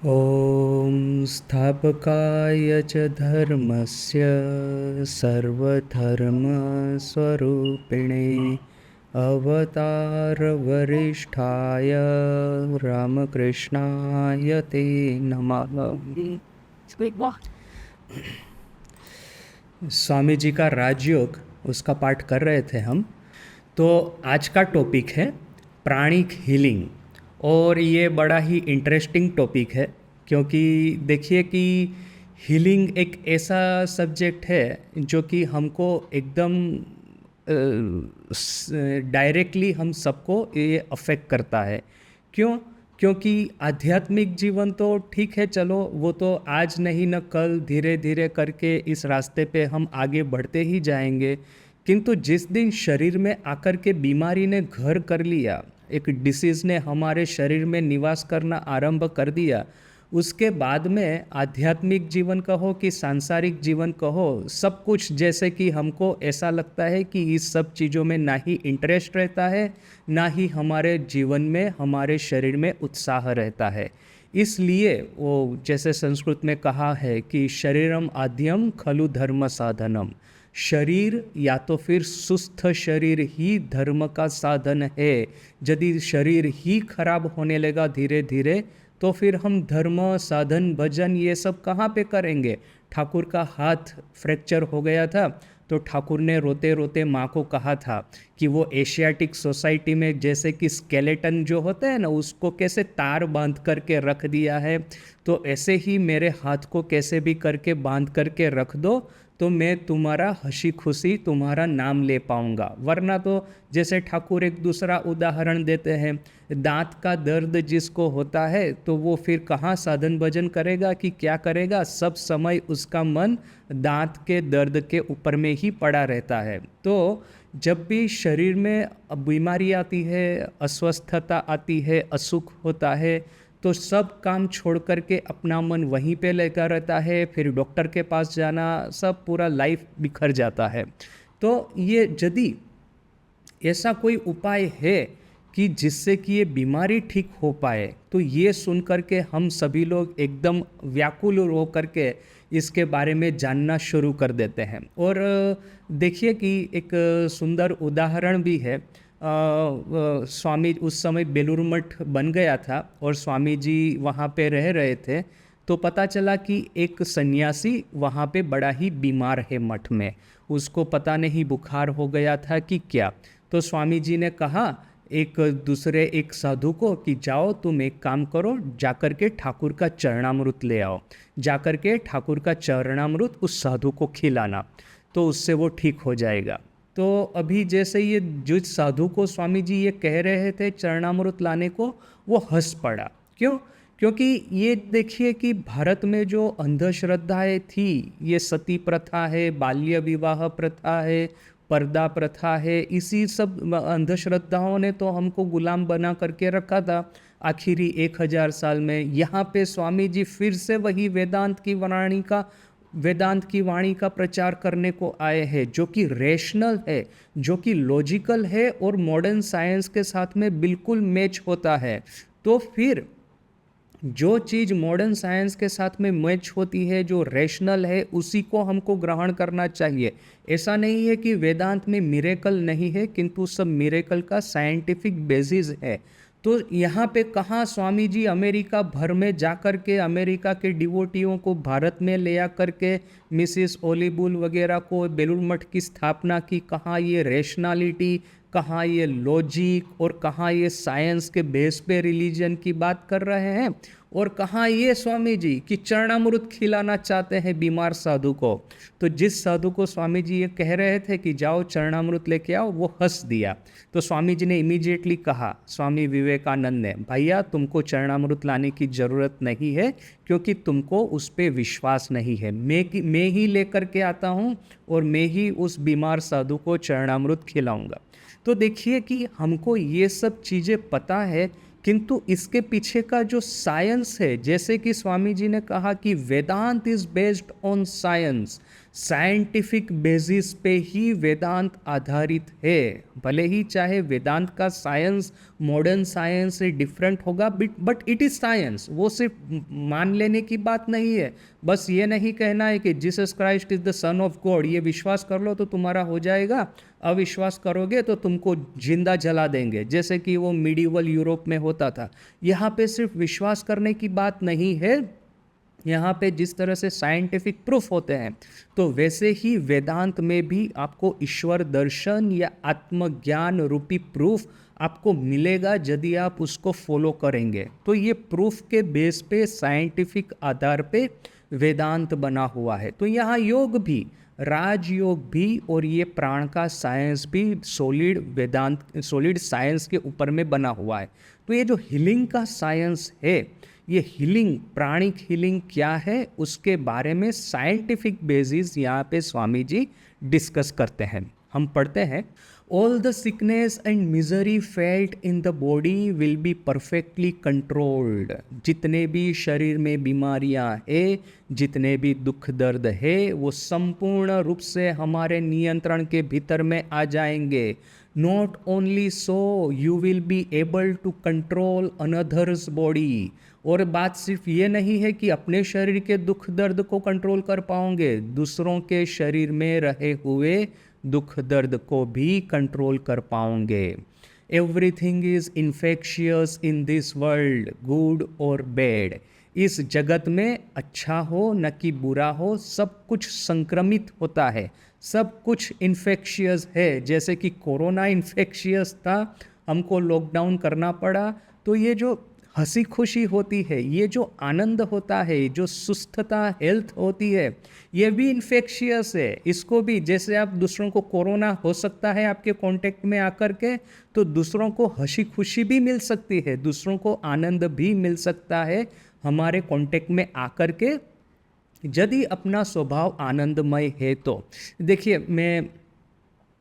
ॐ स्थापकाय च धर्मस्य सर्वधर्मस्वरूपिणे अवतारवरिष्ठाय रामकृष्णाय ते नमः। स्वामी जी का राजयोग उसका पाठ कर रहे थे हम। तो आज का टॉपिक है प्राणिक हीलिंग, और ये बड़ा ही इंटरेस्टिंग टॉपिक है क्योंकि देखिए कि हीलिंग एक ऐसा सब्जेक्ट है जो कि हमको एकदम डायरेक्टली हम सबको ये अफेक्ट करता है। क्यों? क्योंकि आध्यात्मिक जीवन तो ठीक है, चलो वो तो आज नहीं न कल धीरे धीरे करके इस रास्ते पे हम आगे बढ़ते ही जाएंगे। किंतु जिस दिन शरीर में आकर के बीमारी ने घर कर लिया, एक डिसीज़ ने हमारे शरीर में निवास करना आरंभ कर दिया, उसके बाद में आध्यात्मिक जीवन कहो कि सांसारिक जीवन कहो, सब कुछ जैसे कि हमको ऐसा लगता है कि इस सब चीज़ों में ना ही इंटरेस्ट रहता है, ना ही हमारे जीवन में हमारे शरीर में उत्साह रहता है। इसलिए वो जैसे संस्कृत में कहा है कि शरीरम आद्यम खलु धर्म साधनम, शरीर या तो फिर सुस्थ शरीर ही धर्म का साधन है। यदि शरीर ही खराब होने लगा धीरे धीरे तो फिर हम धर्म साधन भजन ये सब कहाँ पे करेंगे। ठाकुर का हाथ फ्रैक्चर हो गया था तो ठाकुर ने रोते रोते माँ को कहा था कि वो एशियाटिक सोसाइटी में जैसे कि स्केलेटन जो होता है ना, उसको कैसे तार बांध करके रख दिया है, तो ऐसे ही मेरे हाथ को कैसे भी करके बांध करके रख दो तो मैं तुम्हारा हंसी खुशी तुम्हारा नाम ले पाऊंगा। वरना तो जैसे ठाकुर एक दूसरा उदाहरण देते हैं, दांत का दर्द जिसको होता है तो वो फिर कहाँ साधन भजन करेगा कि क्या करेगा, सब समय उसका मन दांत के दर्द के ऊपर में ही पड़ा रहता है। तो जब भी शरीर में बीमारी आती है, अस्वस्थता आती है, असुख होता है, तो सब काम छोड़ करके अपना मन वहीं पे लेकर रहता है, फिर डॉक्टर के पास जाना, सब पूरा लाइफ बिखर जाता है। तो ये यदि ऐसा कोई उपाय है कि जिससे कि ये बीमारी ठीक हो पाए, तो ये सुन करके हम सभी लोग एकदम व्याकुल हो करके इसके बारे में जानना शुरू कर देते हैं। और देखिए कि एक सुंदर उदाहरण भी है। स्वामी उस समय बेलूर मठ बन गया था और स्वामी जी वहाँ पे रह रहे थे, तो पता चला कि एक सन्यासी वहाँ पे बड़ा ही बीमार है मठ में, उसको पता नहीं बुखार हो गया था कि क्या। तो स्वामी जी ने कहा एक साधु को कि जाओ तुम एक काम करो, जाकर के ठाकुर का चरणामृत ले आओ, जाकर के ठाकुर का चरणामृत उस साधु को खिलाना, तो उससे वो ठीक हो जाएगा। तो अभी जैसे ये जिस साधु को स्वामी जी ये कह रहे थे चरणामृत लाने को, वो हंस पड़ा। क्यों? क्योंकि ये देखिए कि भारत में जो अंधश्रद्धाएं थी, ये सती प्रथा है, बाल्य विवाह प्रथा है, पर्दा प्रथा है, इसी सब अंधश्रद्धाओं ने तो हमको गुलाम बना करके रखा था आखिरी 1000 साल में। यहाँ पे स्वामी जी फिर से वही वेदांत की वाणी का प्रचार करने को आए हैं, जो कि रेशनल है, जो कि लॉजिकल है और मॉडर्न साइंस के साथ में बिल्कुल मैच होता है। तो फिर जो चीज़ मॉडर्न साइंस के साथ में मैच होती है, जो रेशनल है, उसी को हमको ग्रहण करना चाहिए। ऐसा नहीं है कि वेदांत में मिरेकल नहीं है, किंतु सब मिरेकल का साइंटिफिक बेसिस है। तो यहाँ पे कहाँ स्वामी जी अमेरिका भर में जाकर के अमेरिका के डिवोटियों को भारत में ले आकर के मिसिस ओलीबुल वगैरह को बेलूर मठ की स्थापना की। कहाँ ये रेशनैलिटी, कहाँ ये लॉजिक और कहाँ ये साइंस के बेस पे रिलीजन की बात कर रहे हैं, और कहाँ ये स्वामी जी कि चरणामृत खिलाना चाहते हैं बीमार साधु को। तो जिस साधु को स्वामी जी ये कह रहे थे कि जाओ चरणामृत लेके आओ, वो हंस दिया। तो स्वामी जी ने इमीडिएटली कहा, स्वामी विवेकानंद ने, भैया तुमको चरणामृत लाने की ज़रूरत नहीं है, क्योंकि तुमको उस पर विश्वास नहीं है। मैं ही लेकर के आता हूँ और मैं ही उस बीमार साधु को चरणामृत खिलाऊंगा। तो देखिए कि हमको ये सब चीज़ें पता है, किंतु इसके पीछे का जो साइंस है, जैसे कि स्वामी जी ने कहा कि Vedanta is based on science, scientific basis पे ही वेदांत आधारित है। भले ही चाहे वेदांत का साइंस मॉडर्न साइंस से डिफरेंट होगा, बट इट इज़ साइंस। वो सिर्फ मान लेने की बात नहीं है। बस ये नहीं कहना है कि Jesus Christ is the son of God, ये विश्वास कर लो तो तुम्हारा हो जाएगा, अविश्वास करोगे तो तुमको जिंदा जला देंगे, जैसे कि वो मिडीवल यूरोप में होता था। यहाँ पे सिर्फ विश्वास करने की बात नहीं है, यहाँ पे जिस तरह से साइंटिफिक प्रूफ होते हैं तो वैसे ही वेदांत में भी आपको ईश्वर दर्शन या आत्मज्ञान रूपी प्रूफ आपको मिलेगा यदि आप उसको फॉलो करेंगे। तो ये प्रूफ के बेस पे साइंटिफिक आधार पे वेदांत बना हुआ है। तो यहाँ योग भी, राजयोग भी और ये प्राण का साइंस भी सॉलिड साइंस के ऊपर में बना हुआ है। तो ये जो हीलिंग का साइंस है, ये हीलिंग, प्राणिक हीलिंग क्या है, उसके बारे में साइंटिफिक बेसिस यहाँ पे स्वामी जी डिस्कस करते हैं। हम पढ़ते हैं, all the sickness and misery felt in the body will be perfectly controlled. जितने भी शरीर में बीमारियां है, जितने भी दुख दर्द है, वो संपूर्ण रूप से हमारे नियंत्रण के भीतर में आ जाएंगे। Not only so, you will be able to control another's body. और बात सिर्फ ये नहीं है कि अपने शरीर के दुख दर्द को कंट्रोल कर पाओगे, दूसरों के शरीर में रहे हुए दुख दर्द को भी कंट्रोल कर पाओगे। Everything is infectious in this world, good और बैड। इस जगत में अच्छा हो न कि बुरा हो, सब कुछ संक्रमित होता है, सब कुछ इन्फेक्शियस है। जैसे कि कोरोना इन्फेक्शियस था, हमको लॉकडाउन करना पड़ा, तो ये जो हंसी खुशी होती है, ये जो आनंद होता है, जो सुस्थता हेल्थ होती है, ये भी इन्फेक्शियस है। इसको भी, जैसे आप दूसरों को कोरोना हो सकता है आपके कांटेक्ट में आकर के, तो दूसरों को हंसी खुशी भी मिल सकती है, दूसरों को आनंद भी मिल सकता है हमारे कांटेक्ट में आकर के, यदि अपना स्वभाव आनंदमय है तो। देखिए, मैं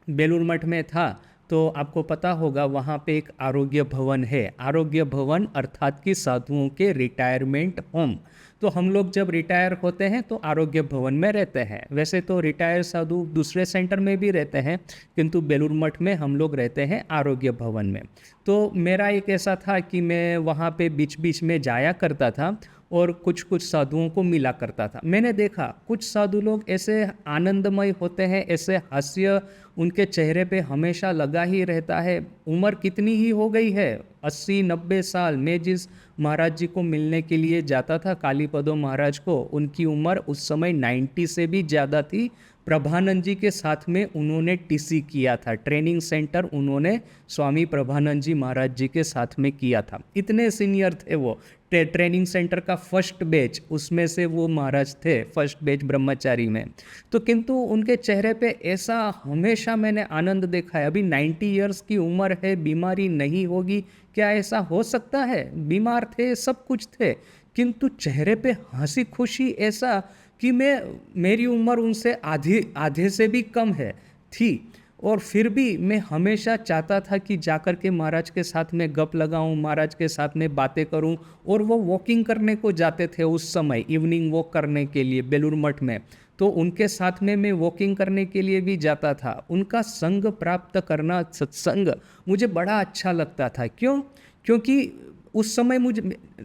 बेलूर मठ में था तो आपको पता होगा वहाँ पे एक आरोग्य भवन है। आरोग्य भवन अर्थात कि साधुओं के रिटायरमेंट होम। तो हम लोग जब रिटायर होते हैं तो आरोग्य भवन में रहते हैं। वैसे तो रिटायर साधु दूसरे सेंटर में भी रहते हैं, किंतु बेलूर मठ में हम लोग रहते हैं आरोग्य भवन में। तो मेरा एक ऐसा था कि मैं वहाँ पे बीच बीच में जाया करता था और कुछ कुछ साधुओं को मिला करता था। मैंने देखा कुछ साधु लोग ऐसे आनंदमय होते हैं, ऐसे हास्य उनके चेहरे पे हमेशा लगा ही रहता है। उम्र कितनी ही हो गई है, 80-90 साल। मैं जिस महाराज जी को मिलने के लिए जाता था, कालीपदो महाराज को, उनकी उम्र उस समय 90 से भी ज़्यादा थी। प्रभानंद जी के साथ में उन्होंने टीसी किया था, ट्रेनिंग सेंटर उन्होंने स्वामी प्रभानंद जी महाराज जी के साथ में किया था। इतने सीनियर थे वो। ट्रेनिंग सेंटर का फर्स्ट बैच, उसमें से वो महाराज थे, फर्स्ट बैच ब्रह्मचारी में। तो किंतु उनके चेहरे पे ऐसा हमेशा मैंने आनंद देखा है। अभी 90 इयर्स की उम्र है, बीमारी नहीं होगी क्या? ऐसा हो सकता है? बीमार थे, सब कुछ थे, किंतु चेहरे पे हंसी खुशी ऐसा कि मेरी उम्र उनसे आधे से भी कम है थी, और फिर भी मैं हमेशा चाहता था कि जाकर के महाराज के साथ में गप लगाऊं, महाराज के साथ में बातें करूं। और वो वॉकिंग करने को जाते थे उस समय, इवनिंग वॉक करने के लिए बेलूर मठ में, तो उनके साथ में मैं वॉकिंग करने के लिए भी जाता था। उनका संग प्राप्त करना, सत्संग, मुझे बड़ा अच्छा लगता था। क्यों? क्योंकि उस समय मुझे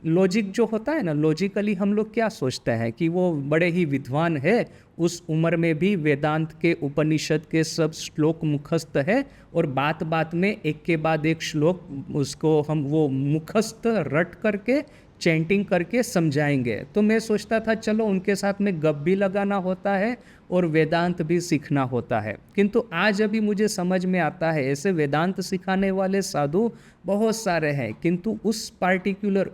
लॉजिक जो होता है ना, लॉजिकली हम लोग क्या सोचते हैं कि वो बड़े ही विद्वान है, उस उम्र में भी वेदांत के उपनिषद के सब श्लोक मुखस्त है, और बात बात में एक के बाद एक श्लोक उसको हम वो मुखस्त रट करके चैंटिंग करके समझाएंगे। तो मैं सोचता था चलो उनके साथ में गप भी लगाना होता है और वेदांत भी सीखना होता है। किंतु आज अभी मुझे समझ में आता है ऐसे वेदांत सिखाने वाले साधु बहुत सारे हैं, किंतु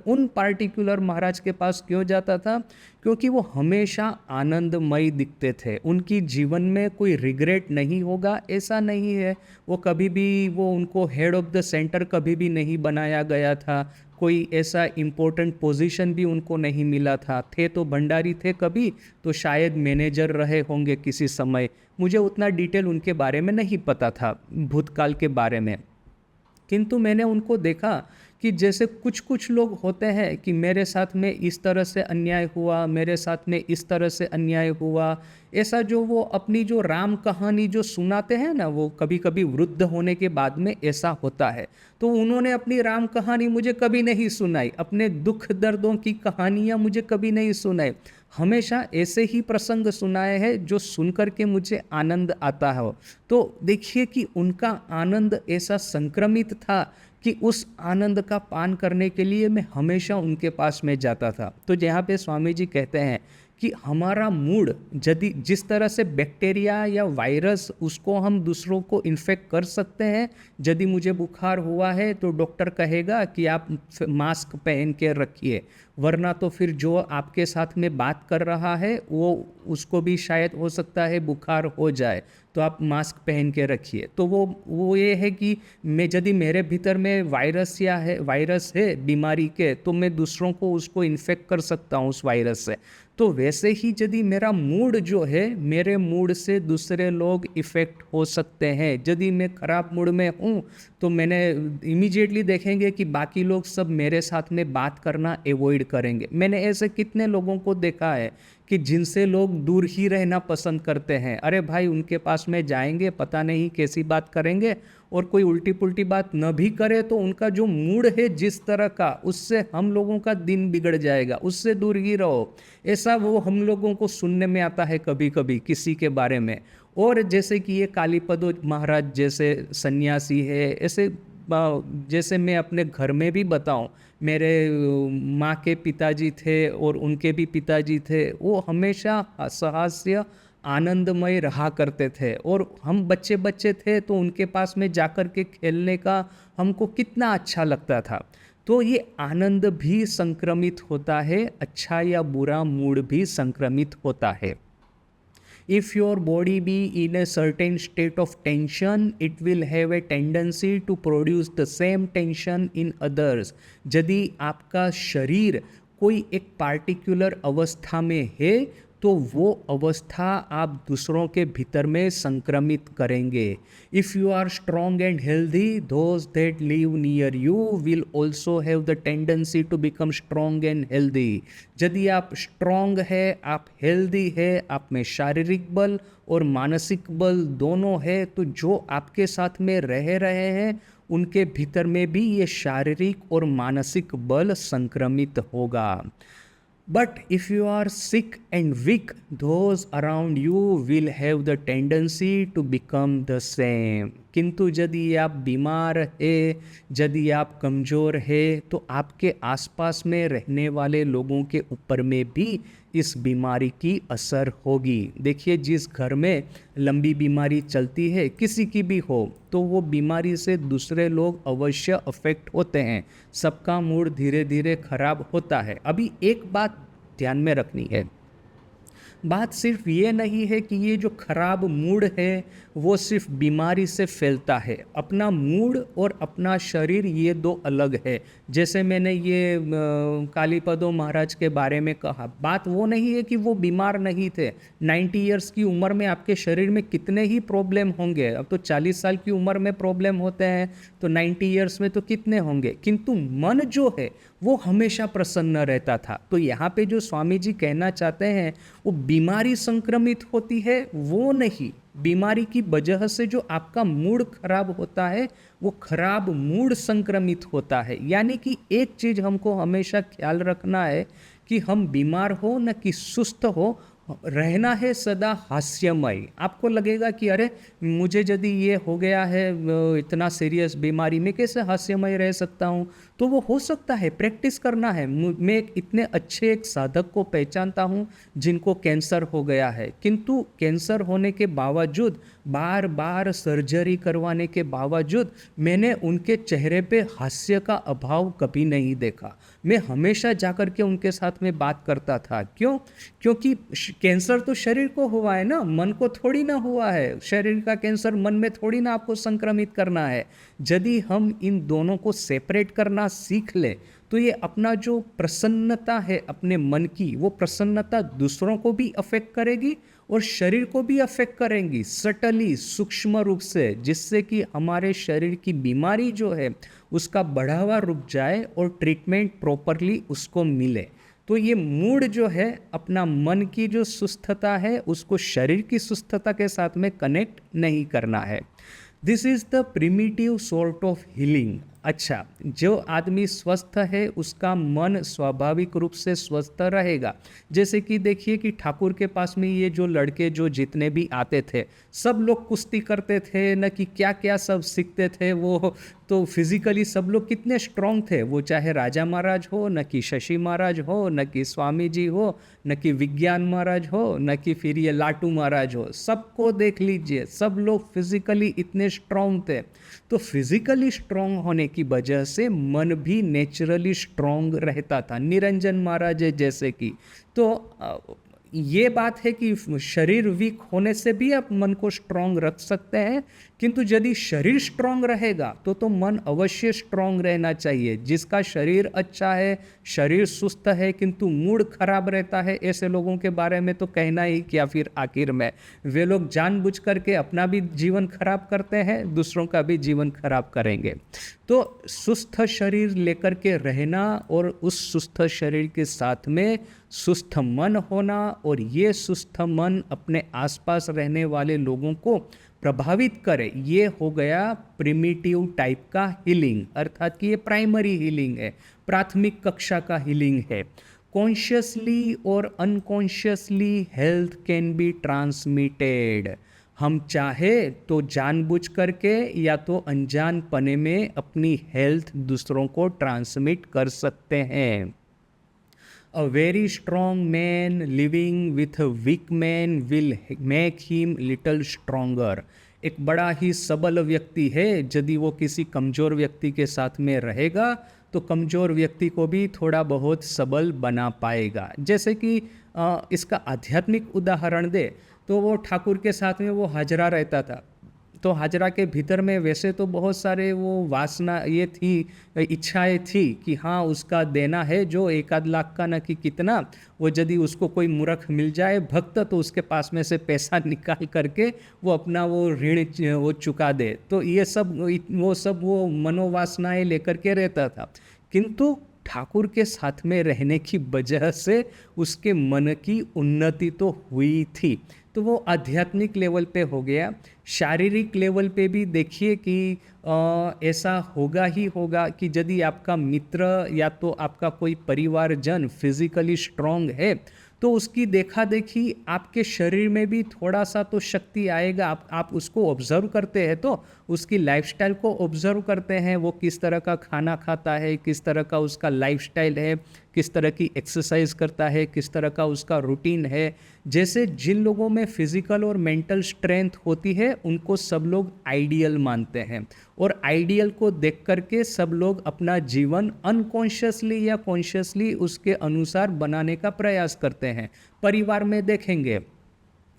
उन पार्टिकुलर महाराज के पास क्यों जाता था? क्योंकि वो हमेशा आनंदमय दिखते थे। उनकी जीवन में कोई रिग्रेट नहीं होगा ऐसा नहीं है। वो कभी भी उनको हेड ऑफ द सेंटर कभी भी नहीं बनाया गया था, कोई ऐसा इम्पोर्टेंट पोजीशन भी उनको नहीं मिला था। थे तो भंडारी थे कभी, तो शायद मैनेजर रहे होंगे किसी समय। मुझे उतना डिटेल उनके बारे में नहीं पता था, भूतकाल के बारे में। किंतु मैंने उनको देखा कि जैसे कुछ कुछ लोग होते हैं कि मेरे साथ में इस तरह से अन्याय हुआ, मेरे साथ में इस तरह से अन्याय हुआ, ऐसा जो वो अपनी जो राम कहानी जो सुनाते हैं ना, वो कभी कभी वृद्ध होने के बाद में ऐसा होता है। तो उन्होंने अपनी राम कहानी मुझे कभी नहीं सुनाई, अपने दुख दर्दों की कहानियाँ मुझे कभी नहीं सुनाई, हमेशा ऐसे ही प्रसंग सुनाए हैं जो सुनकर के मुझे आनंद आता है। तो देखिए कि उनका आनंद ऐसा संक्रमित था कि उस आनंद का पान करने के लिए मैं हमेशा उनके पास में जाता था। तो यहाँ पे स्वामी जी कहते हैं कि हमारा मूड यदि जिस तरह से बैक्टीरिया या वायरस उसको हम दूसरों को इन्फेक्ट कर सकते हैं, यदि मुझे बुखार हुआ है तो डॉक्टर कहेगा कि आप मास्क पहन के रखिए, वरना तो फिर जो आपके साथ में बात कर रहा है वो उसको भी शायद हो सकता है बुखार हो जाए, तो आप मास्क पहन के रखिए। तो वो ये है कि मैं यदि मेरे भीतर में वायरस है बीमारी के, तो मैं दूसरों को उसको इन्फेक्ट कर सकता हूँ उस वायरस से। तो वैसे ही यदि मेरा मूड जो है, मेरे मूड से दूसरे लोग इफ़ेक्ट हो सकते हैं। यदि मैं ख़राब मूड में हूँ तो मैंने इमीडिएटली देखेंगे कि बाकी लोग सब मेरे साथ में बात करना अवॉइड करेंगे। मैंने ऐसे कितने लोगों को देखा है कि जिनसे लोग दूर ही रहना पसंद करते हैं। अरे भाई, उनके पास में जाएंगे, पता नहीं कैसी बात करेंगे, और कोई उल्टी पुल्टी बात न भी करे तो उनका जो मूड है जिस तरह का, उससे हम लोगों का दिन बिगड़ जाएगा, उससे दूर ही रहो। ऐसा वो हम लोगों को सुनने में आता है कभी कभी किसी के बारे में। और जैसे कि ये कालीपद महाराज जैसे सन्यासी है, ऐसे जैसे मैं अपने घर में भी बताऊं, मेरे माँ के पिताजी थे और उनके भी पिताजी थे, वो हमेशा हास्य आनंदमय रहा करते थे। और हम बच्चे बच्चे थे तो उनके पास में जाकर के खेलने का हमको कितना अच्छा लगता था। तो ये आनंद भी संक्रमित होता है, अच्छा या बुरा मूड भी संक्रमित होता है। If your body be in a certain state of tension, it will have a tendency to produce the same tension in others. यदि आपका शरीर कोई एक पार्टिकुलर अवस्था में है तो वो अवस्था आप दूसरों के भीतर में संक्रमित करेंगे। If you are strong and healthy, those that live near you will also have the tendency to become strong and healthy. यदि आप स्ट्रॉन्ग है, आप हेल्दी है, आप में शारीरिक बल और मानसिक बल दोनों है, तो जो आपके साथ में रह रहे हैं उनके भीतर में भी ये शारीरिक और मानसिक बल संक्रमित होगा। But if you are sick and weak, those around you will have the tendency to become the same. किंतु यदि आप बीमार है, यदि आप कमज़ोर है, तो आपके आसपास में रहने वाले लोगों के ऊपर में भी इस बीमारी की असर होगी। देखिए, जिस घर में लंबी बीमारी चलती है, किसी की भी हो, तो वो बीमारी से दूसरे लोग अवश्य अफेक्ट होते हैं, सबका मूड धीरे धीरे खराब होता है। अभी एक बात ध्यान में रखनी है, बात सिर्फ ये नहीं है कि ये जो खराब मूड है वो सिर्फ बीमारी से फैलता है। अपना मूड और अपना शरीर ये दो अलग है। जैसे मैंने ये कालीपदो महाराज के बारे में कहा, बात वो नहीं है कि वो बीमार नहीं थे। 90 इयर्स की उम्र में आपके शरीर में कितने ही प्रॉब्लम होंगे। अब तो 40 साल की उम्र में प्रॉब्लम होते हैं, तो 90 इयर्स में तो कितने होंगे। किंतु मन जो है वो हमेशा प्रसन्न रहता था। तो यहाँ पे जो स्वामी जी कहना चाहते हैं, वो बीमारी संक्रमित होती है वो नहीं, बीमारी की वजह से जो आपका मूड खराब होता है वो खराब मूड संक्रमित होता है। यानी कि एक चीज़ हमको हमेशा ख्याल रखना है कि हम बीमार हो न कि सुस्त हो, रहना है सदा हास्यमय। आपको लगेगा कि अरे मुझे यदि ये हो गया है इतना सीरियस बीमारी में, कैसे हास्यमय रह सकता हूँ। तो वो हो सकता है, प्रैक्टिस करना है। मैं एक इतने अच्छे एक साधक को पहचानता हूँ जिनको कैंसर हो गया है, किंतु कैंसर होने के बावजूद, बार बार सर्जरी करवाने के बावजूद मैंने उनके चेहरे पे हास्य का अभाव कभी नहीं देखा। मैं हमेशा जाकर के उनके साथ में बात करता था। क्यों? क्योंकि कैंसर तो शरीर को हुआ है ना, मन को थोड़ी ना हुआ है। शरीर का कैंसर मन में थोड़ी ना आपको संक्रमित करना है। यदि हम इन दोनों को सेपरेट करना सीख ले तो ये अपना जो प्रसन्नता है अपने मन की, वो प्रसन्नता दूसरों को भी अफेक्ट करेगी और शरीर को भी अफेक्ट करेंगी सटली, सूक्ष्म रूप से, जिससे कि हमारे शरीर की बीमारी जो है उसका बढ़ावा रुक जाए और ट्रीटमेंट प्रॉपरली उसको मिले। तो ये मूड जो है, अपना मन की जो सुस्थता है उसको शरीर की सुस्थता के साथ में कनेक्ट नहीं करना है। This is the primitive sort of healing. अच्छा, जो आदमी स्वस्थ है उसका मन स्वाभाविक रूप से स्वस्थ रहेगा। जैसे कि देखिए कि ठाकुर के पास में ये जो लड़के जो जितने भी आते थे, सब लोग कुश्ती करते थे, न कि क्या क्या सब सीखते थे वो। तो फिजिकली सब लोग कितने स्ट्रांग थे, वो चाहे राजा महाराज हो, न कि शशि महाराज हो, न कि स्वामी जी हो, न कि विज्ञान महाराज हो, न कि फिर ये लाटू महाराज हो। सबको देख लीजिए, सब लोग फिजिकली इतने स्ट्रांग थे। तो फिजिकली स्ट्रांग होने की वजह से मन भी नेचुरली स्ट्रांग रहता था, निरंजन महाराज जैसे कि। तो ये बात है कि शरीर वीक होने से भी आप मन को स्ट्रांग रख सकते हैं, किंतु यदि शरीर स्ट्रांग रहेगा तो मन अवश्य स्ट्रांग रहना चाहिए। जिसका शरीर अच्छा है, शरीर सुस्त है किंतु मूड खराब रहता है, ऐसे लोगों के बारे में तो कहना ही क्या। फिर आखिर में वे लोग जानबूझ करके अपना भी जीवन खराब करते हैं, दूसरों का भी जीवन खराब करेंगे। तो सुस्त शरीर लेकर के रहना और उस सुस्त शरीर के साथ में सुस्त मन होना, और ये सुस्त मन अपने आसपास रहने वाले लोगों को प्रभावित करे, ये हो गया प्रिमिटिव टाइप का हीलिंग। अर्थात कि ये प्राइमरी हीलिंग है, प्राथमिक कक्षा का हीलिंग है। कॉन्शियसली और unconsciously health can be transmitted. हम चाहे तो जानबूझ करके या तो अनजानपने में अपनी हेल्थ दूसरों को ट्रांसमिट कर सकते हैं। A very strong man living with a weak man will make him little stronger. एक बड़ा ही सबल व्यक्ति है, यदि वो किसी कमज़ोर व्यक्ति के साथ में रहेगा तो कमज़ोर व्यक्ति को भी थोड़ा बहुत सबल बना पाएगा। जैसे कि इसका आध्यात्मिक उदाहरण दे तो वो ठाकुर के साथ में वो हाजरा रहता था, तो हाजरा के भीतर में वैसे तो बहुत सारे वो वासना ये थी, इच्छाएं थी कि हाँ उसका देना है जो 1 लाख का, न कि कितना। वो यदि उसको कोई मूर्ख मिल जाए भक्त तो उसके पास में से पैसा निकाल करके वो अपना वो ऋण वो चुका दे। तो ये सब वो मनोवासनाएं लेकर के रहता था, किंतु ठाकुर के साथ में रहने की वजह से उसके मन की उन्नति तो हुई थी। तो वो आध्यात्मिक लेवल पे हो गया। शारीरिक लेवल पे भी देखिए कि ऐसा होगा ही होगा कि यदि आपका मित्र या तो आपका कोई परिवारजन फिजिकली स्ट्रांग है तो उसकी देखा देखी आपके शरीर में भी थोड़ा सा तो शक्ति आएगा। आप उसको ऑब्जर्व करते हैं तो उसकी लाइफस्टाइल को ऑब्जर्व करते हैं, वो किस तरह का खाना खाता है, किस तरह का उसका लाइफस्टाइल है, किस तरह की एक्सरसाइज करता है, किस तरह का उसका रूटीन है। जैसे जिन लोगों में फिजिकल और मेंटल स्ट्रेंथ होती है उनको सब लोग आइडियल मानते हैं, और आइडियल को देख करके सब लोग अपना जीवन अनकॉन्शियसली या कॉन्शियसली उसके अनुसार बनाने का प्रयास करते हैं। परिवार में देखेंगे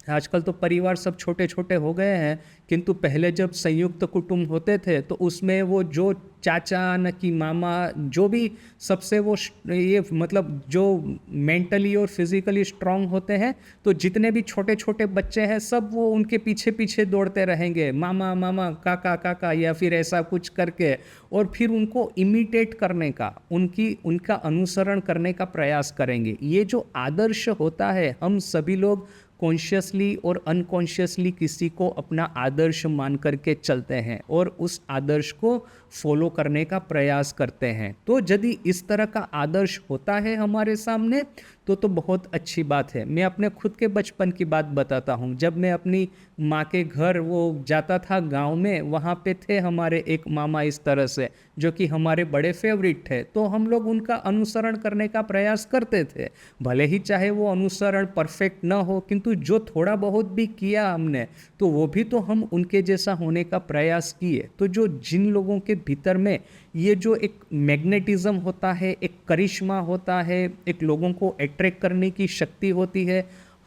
आजकल तो परिवार सब छोटे छोटे हो गए हैं, किंतु पहले जब संयुक्त कुटुंब होते थे तो उसमें वो जो चाचा न कि मामा जो भी सबसे वो ये मतलब जो मेंटली और फिजिकली स्ट्रांग होते हैं, तो जितने भी छोटे छोटे बच्चे हैं सब वो उनके पीछे पीछे दौड़ते रहेंगे, मामा मामा काका काका या फिर ऐसा कुछ करके, और फिर उनको इमिटेट करने का उनका अनुसरण करने का प्रयास करेंगे। ये जो आदर्श होता है, हम सभी लोग कॉन्शियसली और अनकॉन्शियसली किसी को अपना आदर्श मान करके चलते हैं और उस आदर्श को फॉलो करने का प्रयास करते हैं। तो यदि इस तरह का आदर्श होता है हमारे सामने तो बहुत अच्छी बात है। मैं अपने खुद के बचपन की बात बताता हूँ। जब मैं अपनी माँ के घर वो जाता था गांव में, वहाँ पे थे हमारे एक मामा इस तरह से जो कि हमारे बड़े फेवरेट थे, तो हम लोग उनका अनुसरण करने का प्रयास करते थे। भले ही चाहे वो अनुसरण परफेक्ट ना हो, किंतु जो थोड़ा बहुत भी किया हमने तो वो भी तो हम उनके जैसा होने का प्रयास किए। तो जो जिन लोगों के भीतर में ये जो एक मैग्नेटिज्म होता है, एक करिश्मा होता है, एक लोगों को अट्रैक्ट करने की शक्ति होती है,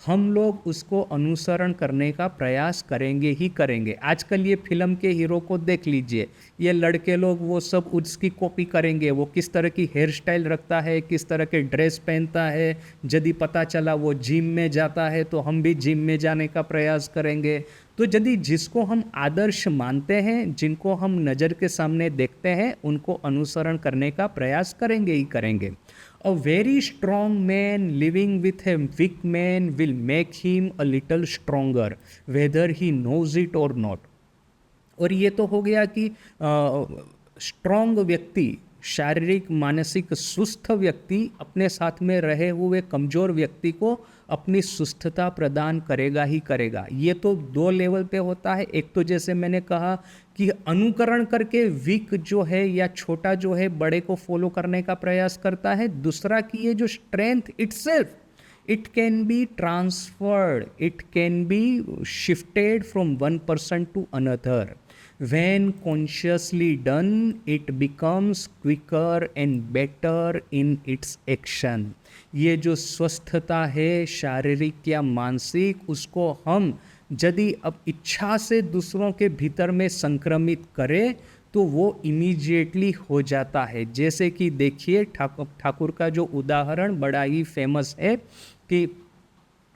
हम लोग उसको अनुसरण करने का प्रयास करेंगे ही करेंगे। आजकल ये फिल्म के हीरो को देख लीजिए, ये लड़के लोग वो सब उसकी कॉपी करेंगे। वो किस तरह की हेयर स्टाइल रखता है, किस तरह के ड्रेस पहनता है, यदि पता चला वो जिम में जाता है तो हम भी जिम में जाने का प्रयास करेंगे। तो यदि जिसको हम आदर्श मानते हैं, जिनको हम नज़र के सामने देखते हैं, उनको अनुसरण करने का प्रयास करेंगे ही करेंगे। A very strong man living with a weak man will make him a little stronger, whether he knows it or not. और ये तो हो गया कि स्ट्रॉन्ग व्यक्ति, शारीरिक मानसिक सुस्थ व्यक्ति अपने साथ में रहे हुए कमज़ोर व्यक्ति को अपनी सुस्थता प्रदान करेगा ही करेगा। ये तो दो लेवल पे होता है। एक तो जैसे मैंने कहा कि अनुकरण करके वीक जो है या छोटा जो है बड़े को फॉलो करने का प्रयास करता है। दूसरा कि ये जो strength itself, it can be transferred, it can be shifted from one person to another. When consciously done, it becomes quicker and better in its action. ये जो स्वस्थता है शारीरिक या मानसिक, उसको हम यदि अब इच्छा से दूसरों के भीतर में संक्रमित करें तो वो इमीडिएटली हो जाता है। जैसे कि देखिए ठाकुर का जो उदाहरण बड़ा ही फेमस है कि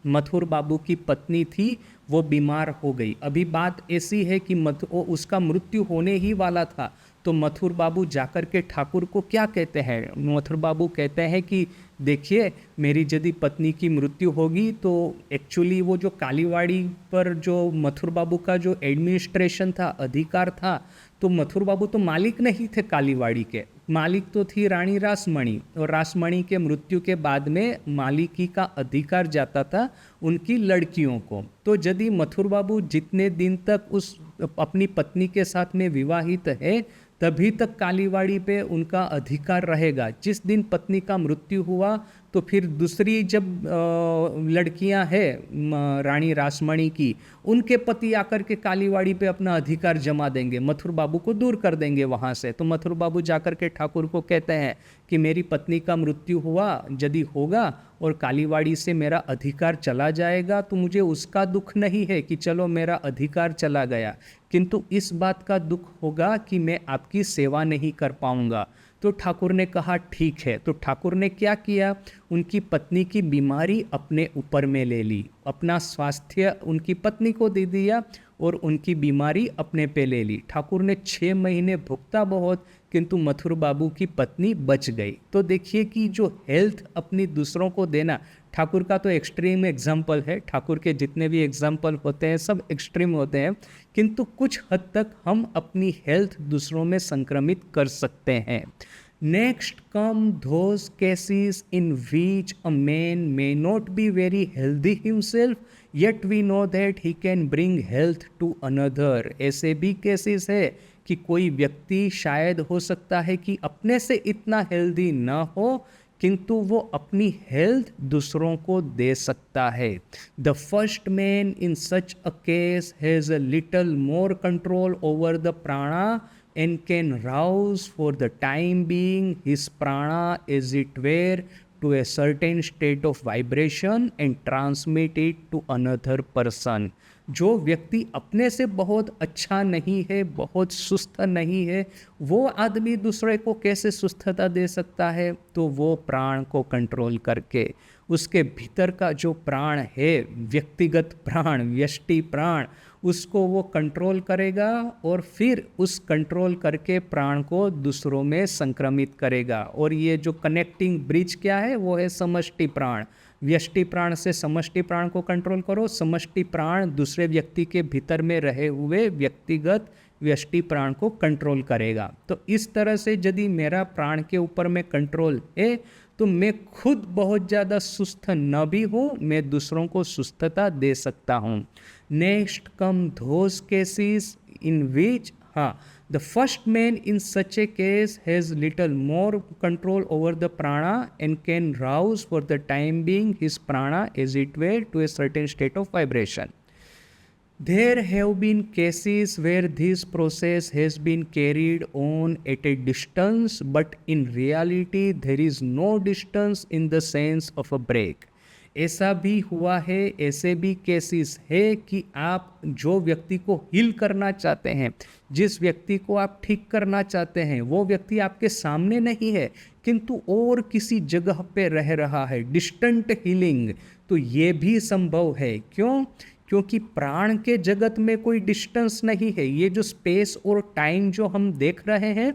मथुर बाबू की पत्नी थी, वो बीमार हो गई। अभी बात ऐसी है कि उसका मृत्यु होने ही वाला था, तो मथुर बाबू जाकर के ठाकुर को क्या कहते हैं? मथुर बाबू कहते हैं कि देखिए, मेरी यदि पत्नी की मृत्यु होगी तो एक्चुअली वो जो कालीवाड़ी पर जो मथुर बाबू का जो एडमिनिस्ट्रेशन था, अधिकार था, तो मथुर बाबू तो मालिक नहीं थे कालीवाड़ी के, मालिक तो थी रानी रासमणी। और रासमणी के मृत्यु के बाद में मालिकी का अधिकार जाता था उनकी लड़कियों को। तो यदि मथुर बाबू जितने दिन तक उस अपनी पत्नी के साथ में विवाहित है, तभी तक कालीवाड़ी पे उनका अधिकार रहेगा। जिस दिन पत्नी का मृत्यु हुआ तो फिर दूसरी जब लड़कियां हैं रानी रासमणी की, उनके पति आकर के कालीवाड़ी पे अपना अधिकार जमा देंगे, मथुर बाबू को दूर कर देंगे वहाँ से। तो मथुर बाबू जाकर के ठाकुर को कहते हैं कि मेरी पत्नी का मृत्यु हुआ, यदि होगा और कालीवाड़ी से मेरा अधिकार चला जाएगा तो मुझे उसका दुख नहीं है कि चलो मेरा अधिकार चला गया, किंतु इस बात का दुख होगा कि मैं आपकी सेवा नहीं कर पाऊंगा। तो ठाकुर ने कहा ठीक है। तो ठाकुर ने क्या किया? उनकी पत्नी की बीमारी अपने ऊपर में ले ली, अपना स्वास्थ्य उनकी पत्नी को दे दिया और उनकी बीमारी अपने पे ले ली। ठाकुर ने 6 महीने भुगता बहुत, किंतु मथुर बाबू की पत्नी बच गई। तो देखिए कि जो हेल्थ अपनी दूसरों को देना, ठाकुर का तो एक्सट्रीम एग्जाम्पल है, ठाकुर के जितने भी एग्जाम्पल होते हैं सब एक्सट्रीम होते हैं, किंतु कुछ हद तक हम अपनी हेल्थ दूसरों में संक्रमित कर सकते हैं। Next come those cases in which a man may not be very healthy himself, yet we know that he can bring health to another. ऐसे भी केसेस है कि कोई व्यक्ति शायद हो सकता है कि अपने से इतना हेल्दी ना हो, किंतु वो अपनी हेल्थ दूसरों को दे सकता है। The first man in such a case has a little more control over the प्राणा and can rouse for the time being his prana as it were to a certain state of vibration and transmit it to another person. जो व्यक्ति अपने से बहुत अच्छा नहीं है, बहुत सुस्त नहीं है, वो आदमी दूसरे को कैसे सुस्थता दे सकता है? तो वो प्राण को कंट्रोल करके, उसके भीतर का जो प्राण है, व्यक्तिगत प्राण, व्यष्टि प्राण, उसको वो कंट्रोल करेगा और फिर उस कंट्रोल करके प्राण को दूसरों में संक्रमित करेगा। और ये जो कनेक्टिंग ब्रिज क्या है? वो है समष्टि प्राण। व्यष्टि प्राण से समष्टि प्राण को कंट्रोल करो, समष्टि प्राण दूसरे व्यक्ति के भीतर में रहे हुए व्यक्तिगत व्यष्टि प्राण को कंट्रोल करेगा। तो इस तरह से यदि मेरा प्राण के ऊपर में कंट्रोल है तो मैं खुद बहुत ज़्यादा सुस्त न भी हूँ, मैं दूसरों को सुस्तता दे सकता हूँ। Next come those cases in which the first man in such a case has little more control over the prana and can rouse for the time being his prana as it were to a certain state of vibration. There have been cases where this process has been carried on at a distance, but in reality there is no distance in the sense of a break. ऐसा भी हुआ है, ऐसे भी cases है कि आप जो व्यक्ति को हील करना चाहते हैं, जिस व्यक्ति को आप ठीक करना चाहते हैं, वो व्यक्ति आपके सामने नहीं है किंतु और किसी जगह पे रह रहा है, डिस्टेंट हीलिंग। तो ये भी संभव है। क्यों? क्योंकि प्राण के जगत में कोई डिस्टेंस नहीं है। ये जो स्पेस और टाइम जो हम देख रहे हैं,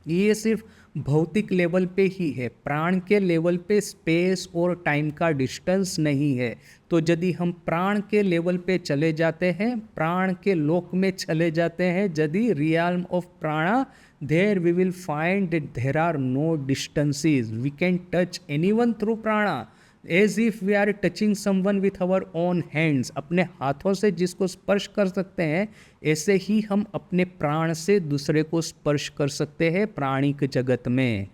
ये सिर्फ भौतिक लेवल पे ही है। प्राण के लेवल पे स्पेस और टाइम का डिस्टेंस नहीं है। तो यदि हम प्राण के लेवल पे चले जाते हैं, प्राण के लोक में चले जाते हैं, यदि रियल्म ऑफ प्राणा, there we will find that there are no distances. We can touch anyone through prana as if we are touching someone with our own hands. अपने हाथों से जिसको स्पर्श कर सकते हैं, ऐसे ही हम अपने प्राण से दूसरे को स्पर्श कर सकते हैं प्राणिक जगत में।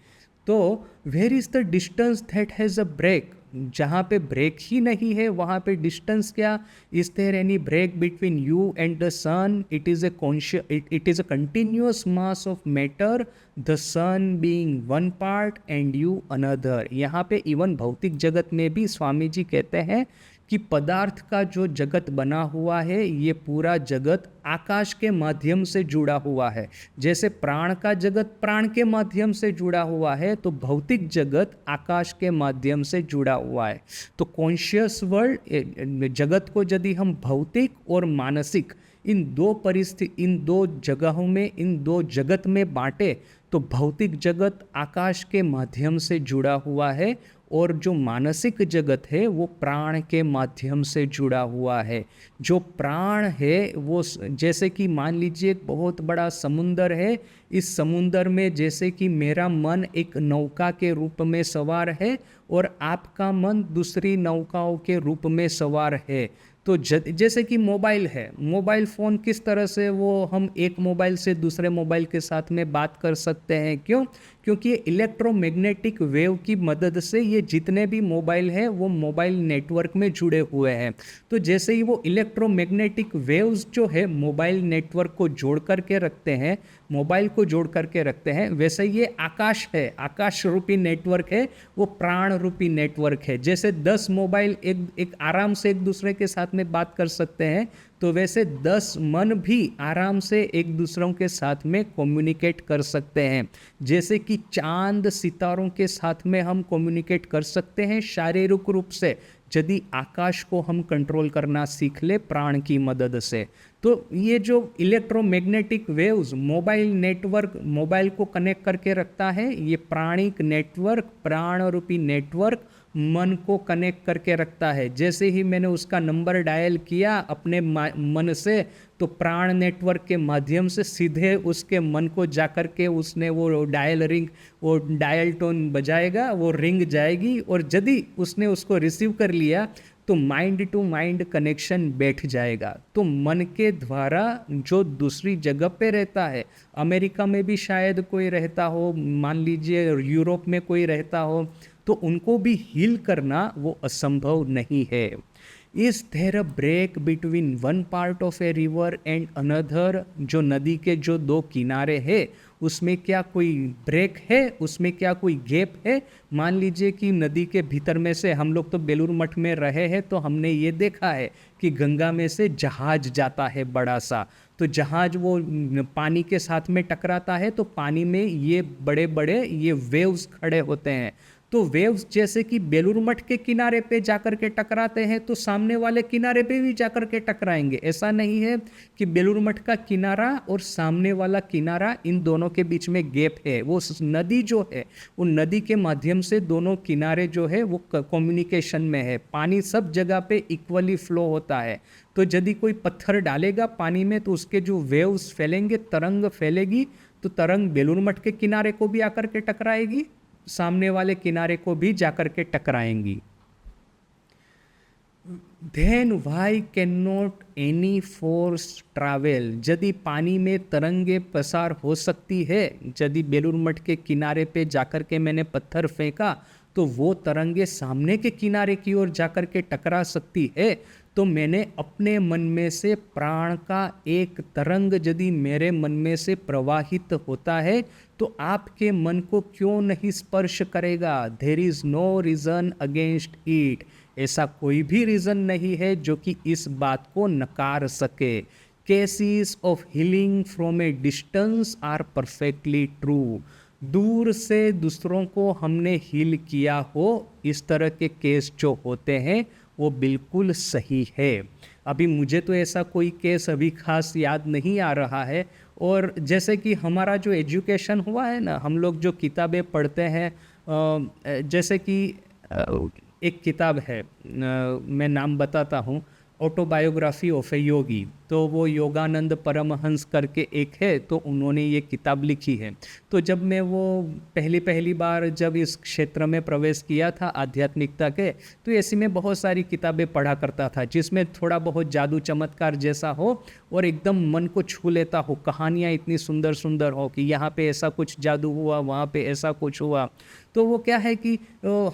तो where is the distance that has a break? जहाँ पे ब्रेक ही नहीं है वहाँ पे डिस्टेंस क्या? Is there any break between you and the sun? It is it is a continuous mass of matter, the sun being one part and you another. यहाँ पे even भौतिक जगत में भी स्वामी जी कहते हैं कि पदार्थ का जो जगत बना हुआ है, ये पूरा जगत आकाश के माध्यम से जुड़ा हुआ है। जैसे प्राण का जगत प्राण के माध्यम से जुड़ा हुआ है, तो भौतिक जगत आकाश के माध्यम से जुड़ा हुआ है। तो कॉन्शियस वर्ल्ड जगत को यदि हम भौतिक और मानसिक इन दो जगहों में, इन दो जगत में बांटे, तो भौतिक जगत आकाश के माध्यम से जुड़ा हुआ है और जो मानसिक जगत है वो प्राण के माध्यम से जुड़ा हुआ है। जो प्राण है वो जैसे कि मान लीजिए एक बहुत बड़ा समुंदर है, इस समुंदर में जैसे कि मेरा मन एक नौका के रूप में सवार है और आपका मन दूसरी नौकाओं के रूप में सवार है। तो जैसे कि मोबाइल है, मोबाइल फ़ोन किस तरह से वो हम एक मोबाइल से दूसरे मोबाइल के साथ में बात कर सकते हैं? क्यों? क्योंकि ये इलेक्ट्रोमैग्नेटिक वेव की मदद से ये जितने भी मोबाइल हैं वो मोबाइल नेटवर्क में जुड़े हुए हैं। तो जैसे ही वो इलेक्ट्रोमैग्नेटिक वेव्स जो है मोबाइल नेटवर्क को जोड़ करके रखते हैं, मोबाइल को जोड़ करके रखते हैं, वैसे ये आकाश है, आकाश रूपी नेटवर्क है, वो प्राण रूपी नेटवर्क है। जैसे 10 मोबाइल एक आराम से एक दूसरे के साथ में बात कर सकते हैं, तो वैसे 10 मन भी आराम से एक दूसरों के साथ में कम्युनिकेट कर सकते हैं। जैसे कि चांद सितारों के साथ में हम कम्युनिकेट कर सकते हैं शारीरिक रूप से, यदि आकाश को हम कंट्रोल करना सीख ले प्राण की मदद से। तो ये जो electromagnetic waves mobile network mobile को कनेक्ट करके रखता है, ये प्राणिक नेटवर्क, प्राण रूपी नेटवर्क मन को कनेक्ट करके रखता है। जैसे ही मैंने उसका नंबर डायल किया अपने मन से, तो प्राण नेटवर्क के माध्यम से सीधे उसके मन को जाकर के उसने वो डायल टोन बजाएगा, वो रिंग जाएगी, और यदि उसने उसको रिसीव कर लिया तो माइंड टू माइंड कनेक्शन बैठ जाएगा। तो मन के द्वारा जो दूसरी जगह पे रहता है, अमेरिका में भी शायद कोई रहता हो, मान लीजिए यूरोप में कोई रहता हो, तो उनको भी हील करना वो असंभव नहीं है। Is there a break between one part of a river and another? जो नदी के जो दो किनारे हैं उसमें क्या कोई ब्रेक है? उसमें क्या कोई गैप है? मान लीजिए कि नदी के भीतर में से, हम लोग तो बेलूर मठ में रहे हैं तो हमने ये देखा है कि गंगा में से जहाज जाता है बड़ा सा, तो जहाज वो पानी के साथ में टकराता है तो पानी में ये बड़े बड़े ये वेव्स खड़े होते हैं। तो वेव्स जैसे कि बेलूर मठ के किनारे पे जाकर के टकराते हैं तो सामने वाले किनारे पे भी जाकर के टकराएंगे। ऐसा नहीं है कि बेलूर मठ का किनारा और सामने वाला किनारा, इन दोनों के बीच में गैप है। वो नदी जो है, वो नदी के माध्यम से दोनों किनारे जो है वो कम्युनिकेशन में है। पानी सब जगह पे इक्वली फ्लो होता है। तो यदि कोई पत्थर डालेगा पानी में तो उसके जो वेव्स फैलेंगे, तरंग फैलेगी, तो तरंग बेलूर मठ के किनारे को भी आकर के टकराएगी, सामने वाले किनारे को भी जाकर के टकराएंगी। Then why cannot any force travel? यदि पानी में तरंगे पसार हो सकती है, यदि बेलूर मठ के किनारे पे जाकर के मैंने पत्थर फेंका तो वो तरंगे सामने के किनारे की ओर जाकर के टकरा सकती है। तो मैंने अपने मन में से प्राण का एक तरंग यदि मेरे मन में से प्रवाहित होता है तो आपके मन को क्यों नहीं स्पर्श करेगा? There is no reason against it. ऐसा कोई भी रीजन नहीं है जो कि इस बात को नकार सके। Cases of healing from a distance are perfectly true. दूर से दूसरों को हमने हील किया हो, इस तरह के केस जो होते हैं वो बिल्कुल सही है। अभी मुझे तो ऐसा कोई केस अभी खास याद नहीं आ रहा है। और जैसे कि हमारा जो एजुकेशन हुआ है ना, हम लोग जो किताबें पढ़ते हैं, जैसे कि एक किताब है, मैं नाम बताता हूँ, ऑटोबायोग्राफी ऑफ ए योगी। तो वो योगानंद परमहंस करके एक है, तो उन्होंने ये किताब लिखी है। तो जब मैं वो पहली बार जब इस क्षेत्र में प्रवेश किया था आध्यात्मिकता के, तो ऐसी में बहुत सारी किताबें पढ़ा करता था जिसमें थोड़ा बहुत जादू चमत्कार जैसा हो और एकदम मन को छू लेता हो, कहानियाँ इतनी सुंदर सुंदर हो कि यहाँ पे ऐसा कुछ जादू हुआ, वहाँ पे ऐसा कुछ हुआ। तो वो क्या है कि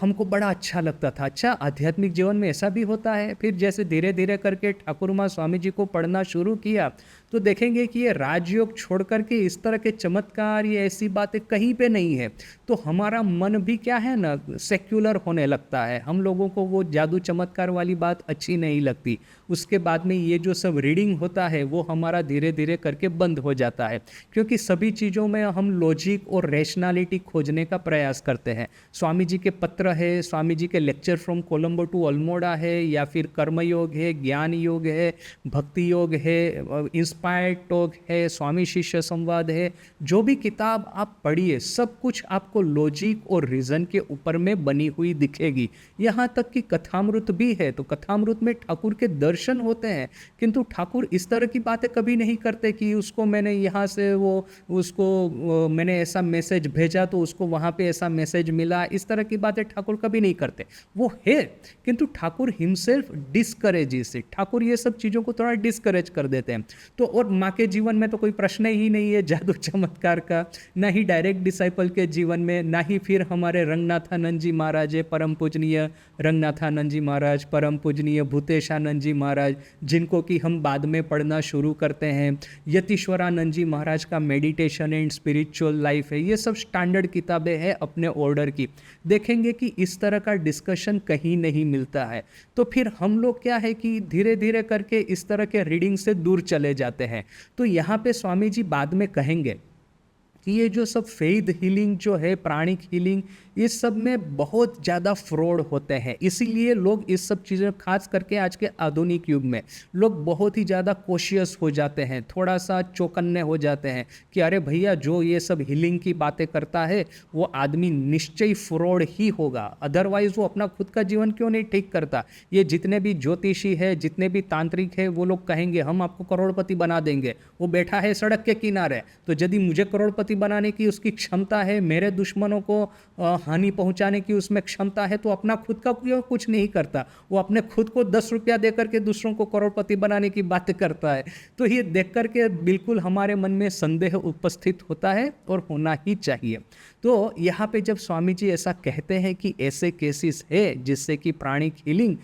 हमको बड़ा अच्छा लगता था, अच्छा आध्यात्मिक जीवन में ऐसा भी होता है। फिर जैसे धीरे धीरे करके ठाकुर माँ स्वामी जी को पढ़ना शुरू किया तो देखेंगे कि ये राजयोग छोड़ करके इस तरह के चमत्कार, ये ऐसी बातें कहीं पे नहीं है। तो हमारा मन भी क्या है ना, सेक्युलर होने लगता है। हम लोगों को वो जादू चमत्कार वाली बात अच्छी नहीं लगती। उसके बाद में ये जो सब रीडिंग होता है वो हमारा धीरे धीरे करके बंद हो जाता है, क्योंकि सभी चीज़ों में हम लॉजिक और रैशनैलिटी खोजने का प्रयास करते हैं। स्वामी जी के पत्र है, स्वामी जी के lecture from Colombo to Almora है, या फिर कर्मयोग है, ज्ञान योग है, भक्ति योग है, इंस्पायर्ड टॉक है, स्वामी शिष्य संवाद है, जो भी किताब आप पढ़िए सब कुछ आपको लॉजिक और रीज़न के ऊपर में बनी हुई दिखेगी। यहाँ तक कि कथामृत भी है, तो कथामृत में ठाकुर के दर्शन होते हैं, किंतु ठाकुर इस तरह की बातें कभी नहीं करते कि उसको मैंने यहाँ से मैंने ऐसा मैसेज भेजा तो उसको वहाँ पे ऐसा मैसेज मिला। इस तरह की बातें ठाकुर कभी नहीं करते। वो है, किंतु Thakur himself discourages it. Thakur ये सब चीज़ों को थोड़ा डिस्करेज कर देते हैं। तो और माँ के जीवन में तो कोई प्रश्न ही नहीं है जादू चमत्कार का, ना ही डायरेक्ट डिसाइपल के जीवन में, ना ही फिर हमारे रंगनाथानंद जी महाराज है, परम पूजनीय रंगनाथानंद जी महाराज, परम पूजनीय भूतेशानंद जी महाराज, जिनको कि हम बाद में पढ़ना शुरू करते हैं। यतीश्वरानंद जी महाराज का मेडिटेशन एंड स्पिरिचुअल लाइफ है। ये सब स्टैंडर्ड किताबें हैं अपने ऑर्डर की। देखेंगे कि इस तरह का डिस्कशन कहीं नहीं मिलता है। तो फिर हम लोग क्या है कि धीरे धीरे करके इस तरह के रीडिंग से दूर चले जाते हैं। तो यहाँ पे स्वामी जी बाद में कहेंगे कि ये जो सब फेथ हीलिंग जो है, प्राणिक हीलिंग, ये सब में बहुत ज़्यादा फ्रॉड होते हैं। इसीलिए लोग इस सब चीज़ें, खास करके आज के आधुनिक युग में लोग बहुत ही ज़्यादा कॉशियस हो जाते हैं, थोड़ा सा चौकन्ने हो जाते हैं कि अरे भैया जो ये सब हीलिंग की बातें करता है वो आदमी निश्चय फ्रॉड ही होगा, अदरवाइज वो अपना खुद का जीवन क्यों नहीं ठीक करता। ये जितने भी ज्योतिषी है, जितने भी तांत्रिक है, वो लोग कहेंगे हम आपको करोड़पति बना देंगे। वो बैठा है सड़क के किनारे, तो यदि मुझे करोड़पति बनाने की उसकी क्षमता है, मेरे दुश्मनों को हानि पहुंचाने की उसमें क्षमता है, तो अपना खुद का क्यों कुछ नहीं करता? वो अपने खुद को 10 रुपया देकर के दूसरों को करोड़पति बनाने की बात करता है। तो ये देख करके बिल्कुल हमारे मन में संदेह उपस्थित होता है और होना ही चाहिए। तो यहाँ पे जब स्वामी जी ऐसा कहते हैं कि ऐसे केसेस है जिससे कि प्राणिक हीलिंग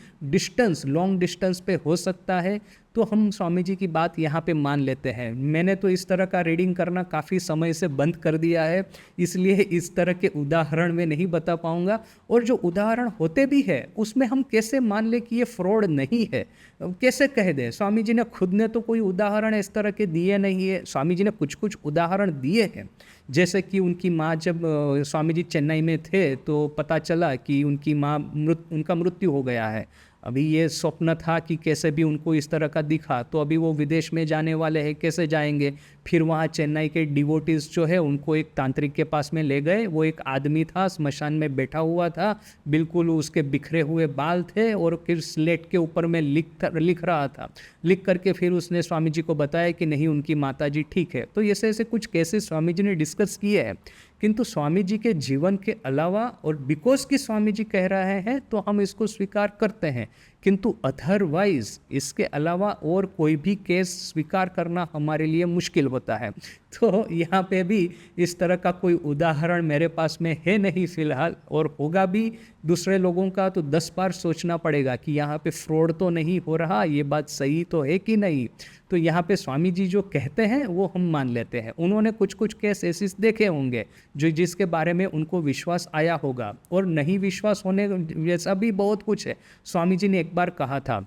लॉन्ग डिस्टेंस पे हो सकता है, तो हम स्वामी जी की बात यहाँ पे मान लेते हैं। मैंने तो इस तरह का रीडिंग करना काफ़ी समय से बंद कर दिया है, इसलिए इस तरह के उदाहरण मैं नहीं बता पाऊँगा। और जो उदाहरण होते भी है उसमें हम कैसे मान ले कि ये फ्रॉड नहीं है, कैसे कह दें? स्वामी जी ने खुद ने तो कोई उदाहरण इस तरह के दिए नहीं है। स्वामी जी ने कुछ कुछ उदाहरण दिए हैं, जैसे कि उनकी माँ, जब स्वामी जी चेन्नई में थे तो पता चला कि उनकी माँ उनका मृत्यु हो गया है। अभी ये स्वप्न था कि कैसे भी उनको इस तरह का दिखा, तो अभी वो विदेश में जाने वाले हैं, कैसे जाएंगे? फिर वहाँ चेन्नई के डिवोटीज जो है उनको एक तांत्रिक के पास में ले गए। वो एक आदमी था, स्मशान में बैठा हुआ था, बिल्कुल उसके बिखरे हुए बाल थे और फिर स्लेट के ऊपर में लिख रहा था। लिख करके फिर उसने स्वामी जी को बताया कि नहीं, उनकी माता जी ठीक है। तो ऐसे ऐसे कुछ केसेस स्वामी जी ने डिस्कस किए हैं, किंतु स्वामी जी के जीवन के अलावा, और बिकॉज कि स्वामी जी कह रहे हैं तो हम इसको स्वीकार करते हैं, किंतु अदरवाइज इसके अलावा और कोई भी केस स्वीकार करना हमारे लिए मुश्किल होता है। तो यहाँ पे भी इस तरह का कोई उदाहरण मेरे पास में है नहीं फिलहाल, और होगा भी दूसरे लोगों का तो 10 बार सोचना पड़ेगा कि यहाँ पे फ्रॉड तो नहीं हो रहा, ये बात सही तो है कि नहीं। तो यहाँ पे स्वामी जी जो कहते हैं वो हम मान लेते हैं। उन्होंने कुछ कुछ केस ऐसे देखे होंगे जो जिसके बारे में उनको विश्वास आया होगा, और नहीं विश्वास होने जैसा भी बहुत कुछ है। स्वामी जी ने एक बार कहा था,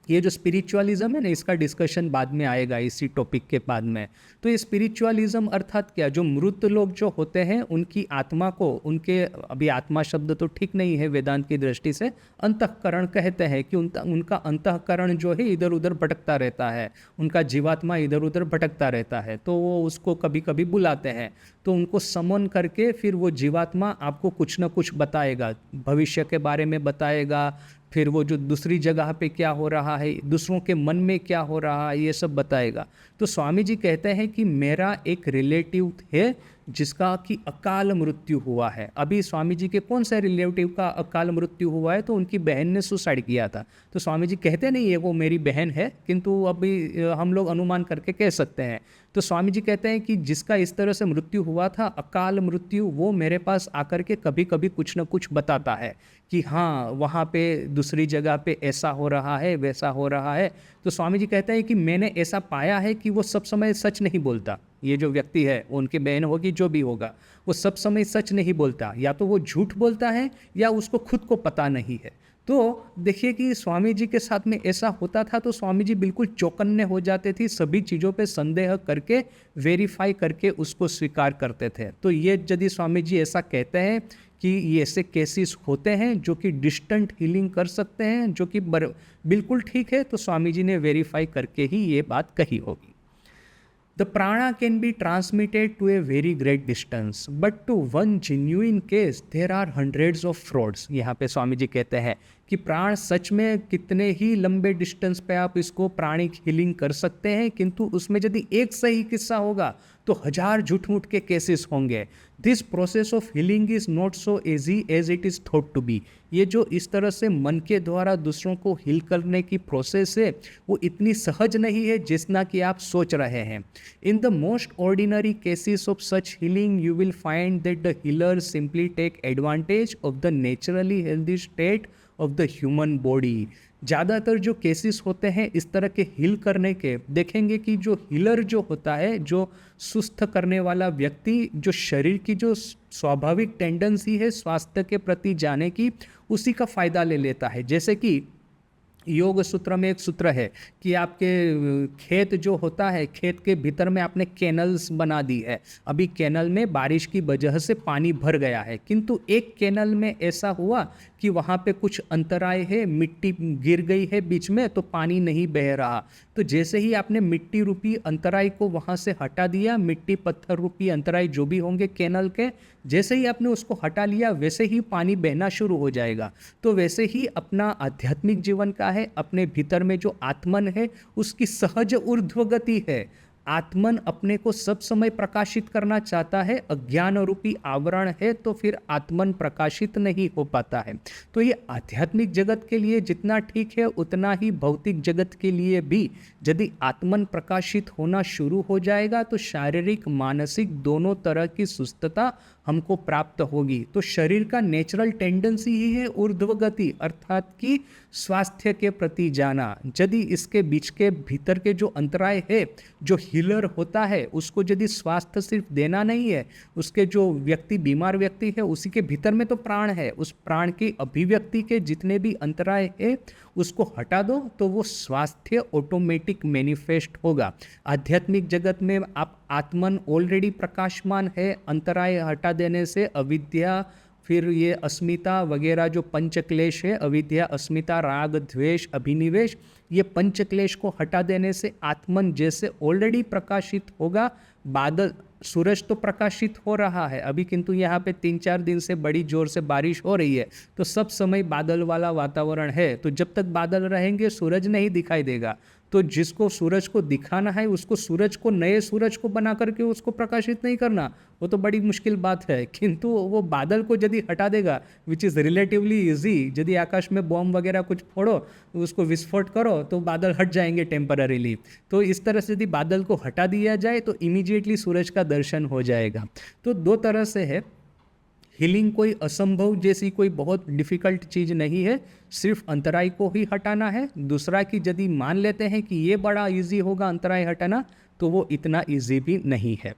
ये जो स्पिरिचुअलिज्म है ना, इसका डिस्कशन बाद में आएगा इसी टॉपिक के बाद में। तो ये स्पिरिचुअलिज्म अर्थात क्या, जो मृत लोग जो होते हैं उनकी आत्मा को, उनके, अभी आत्मा शब्द तो ठीक नहीं है वेदांत की दृष्टि से, अंतःकरण कहते हैं कि उनका अंतःकरण जो है इधर उधर भटकता रहता है, उनका जीवात्मा इधर उधर भटकता रहता है। तो वो उसको कभी कभी बुलाते हैं, तो उनको समन करके फिर वो जीवात्मा आपको कुछ ना कुछ बताएगा, भविष्य के बारे में बताएगा, फिर वो जो दूसरी जगह पे क्या हो रहा है, दूसरों के मन में क्या हो रहा है, ये सब बताएगा। तो स्वामी जी कहते हैं कि मेरा एक रिलेटिव है जिसका कि अकाल मृत्यु हुआ है। अभी स्वामी जी के कौन सा रिलेटिव का अकाल मृत्यु हुआ है, तो उनकी बहन ने सुसाइड किया था। तो स्वामी जी कहते नहीं है वो मेरी बहन है, किंतु अभी हम लोग अनुमान करके कह सकते हैं। तो स्वामी जी कहते हैं कि जिसका इस तरह से मृत्यु हुआ था, अकाल मृत्यु, वो मेरे पास आकर के कभी कभी कुछ न कुछ बताता है कि हाँ वहाँ पे दूसरी जगह पे ऐसा हो रहा है, वैसा हो रहा है। तो स्वामी जी कहते हैं कि मैंने ऐसा पाया है कि वो सब समय सच नहीं बोलता। ये जो व्यक्ति है, उनकी बहन होगी, जो भी होगा, वो सब समय सच नहीं बोलता, या तो वो झूठ बोलता है या उसको खुद को पता नहीं है। तो देखिए कि स्वामी जी के साथ में ऐसा होता था, तो स्वामी जी बिल्कुल चौकन्ने हो जाते थे, सभी चीज़ों पे संदेह करके, वेरीफाई करके उसको स्वीकार करते थे। तो ये यदि स्वामी जी ऐसा कहते हैं कि ये ऐसे केसेस होते हैं जो कि डिस्टेंट हीलिंग कर सकते हैं, जो कि बिल्कुल ठीक है, तो स्वामी जी ने वेरीफाई करके ही ये बात कही होगी। The prana can be transmitted to a very great distance, but to one genuine case there are hundreds of frauds. यहाँ पे स्वामी जी कहते हैं कि प्राण सच में कितने ही लंबे डिस्टेंस पे आप इसको प्राणिक हीलिंग कर सकते हैं, किंतु उसमें यदि एक सही किस्सा होगा तो हजार झूठ मूठ के केसेस होंगे। This process of healing is not so easy as it is thought to be. ये जो इस तरह से मन के द्वारा दूसरों को हील करने की प्रोसेस है, वो इतनी सहज नहीं है जितना कि आप सोच रहे हैं। In the most ordinary cases of such healing you will find that the healer simply take advantage of the naturally healthy state of the human body. ज़्यादातर जो केसेस होते हैं इस तरह के हील करने के, देखेंगे कि जो हीलर जो होता है, जो सुस्त करने वाला व्यक्ति, जो शरीर की जो स्वाभाविक टेंडेंसी है स्वास्थ्य के प्रति जाने की, उसी का फ़ायदा ले लेता है। जैसे कि योग सूत्र में एक सूत्र है कि आपके खेत जो होता है, खेत के भीतर में आपने कैनल्स बना दी है। अभी कैनल में बारिश की वजह से पानी भर गया है, किंतु एक कैनल में ऐसा हुआ कि वहाँ पे कुछ अंतराय है, मिट्टी गिर गई है बीच में, तो पानी नहीं बह रहा। तो जैसे ही आपने मिट्टी रूपी अंतराय को वहाँ से हटा दिया, मिट्टी पत्थर रूपी अंतराय जो भी होंगे कैनल के, जैसे ही आपने उसको हटा लिया, वैसे ही पानी बहना शुरू हो जाएगा। तो वैसे ही अपना आध्यात्मिक जीवन का है, अपने भीतर में जो आत्मन है उसकी सहज ऊर्ध्वगति है। आत्मन अपने को सब समय प्रकाशित करना चाहता है, अज्ञान रूपी आवरण है, तो फिर आत्मन प्रकाशित नहीं हो पाता है। तो ये आध्यात्मिक जगत के लिए जितना ठीक है, उतना ही भौतिक जगत के लिए भी यदि आत्मन प्रकाशित होना शुरू हो जाएगा तो शारीरिक मानसिक दोनों तरह की सुस्तता हमको प्राप्त होगी। तो शरीर का नेचुरल टेंडेंसी ही है ऊर्ध्वगति, अर्थात कि स्वास्थ्य के प्रति जाना। यदि इसके बीच के भीतर के जो अंतराय है, जो हीलर होता है, उसको यदि स्वास्थ्य सिर्फ देना नहीं है, उसके जो व्यक्ति बीमार व्यक्ति है उसी के भीतर में तो प्राण है, उस प्राण की अभिव्यक्ति के जितने भी अंतराय है उसको हटा दो तो वो स्वास्थ्य ऑटोमेटिक मैनिफेस्ट होगा। आध्यात्मिक जगत में आप आत्मन ऑलरेडी प्रकाशमान है, अंतराय हटा देने से अविद्या, फिर ये अस्मिता वगैरह जो पंचक्लेश है, अविद्या, अस्मिता, राग, द्वेष, अभिनिवेश, ये पंचक्लेश को हटा देने से आत्मन जैसे ऑलरेडी प्रकाशित होगा। बादल, सूरज तो प्रकाशित हो रहा है अभी, किंतु यहाँ पे 3-4 दिन से बड़ी जोर से बारिश हो रही है, तो सब समय बादल वाला वातावरण है। तो जब तक बादल रहेंगे सूरज नहीं दिखाई देगा। तो जिसको सूरज को दिखाना है उसको सूरज को, नए सूरज को बना करके उसको प्रकाशित नहीं करना, वो तो बड़ी मुश्किल बात है। किंतु वो बादल को यदि हटा देगा, विच इज़ रिलेटिवली ईजी, यदि आकाश में बॉम्ब वगैरह कुछ फोड़ो, उसको विस्फोट करो तो बादल हट जाएंगे टेम्पररीली। तो इस तरह से यदि बादल को हटा दिया जाए तो इमीडिएटली सूरज का दर्शन हो जाएगा। तो दो तरह से है, हीलिंग कोई असंभव जैसी कोई बहुत डिफ़िकल्ट चीज़ नहीं है, सिर्फ अंतराय को ही हटाना है। दूसरा कि यदि मान लेते हैं कि ये बड़ा इजी होगा अंतराय हटाना, तो वो इतना इजी भी नहीं है।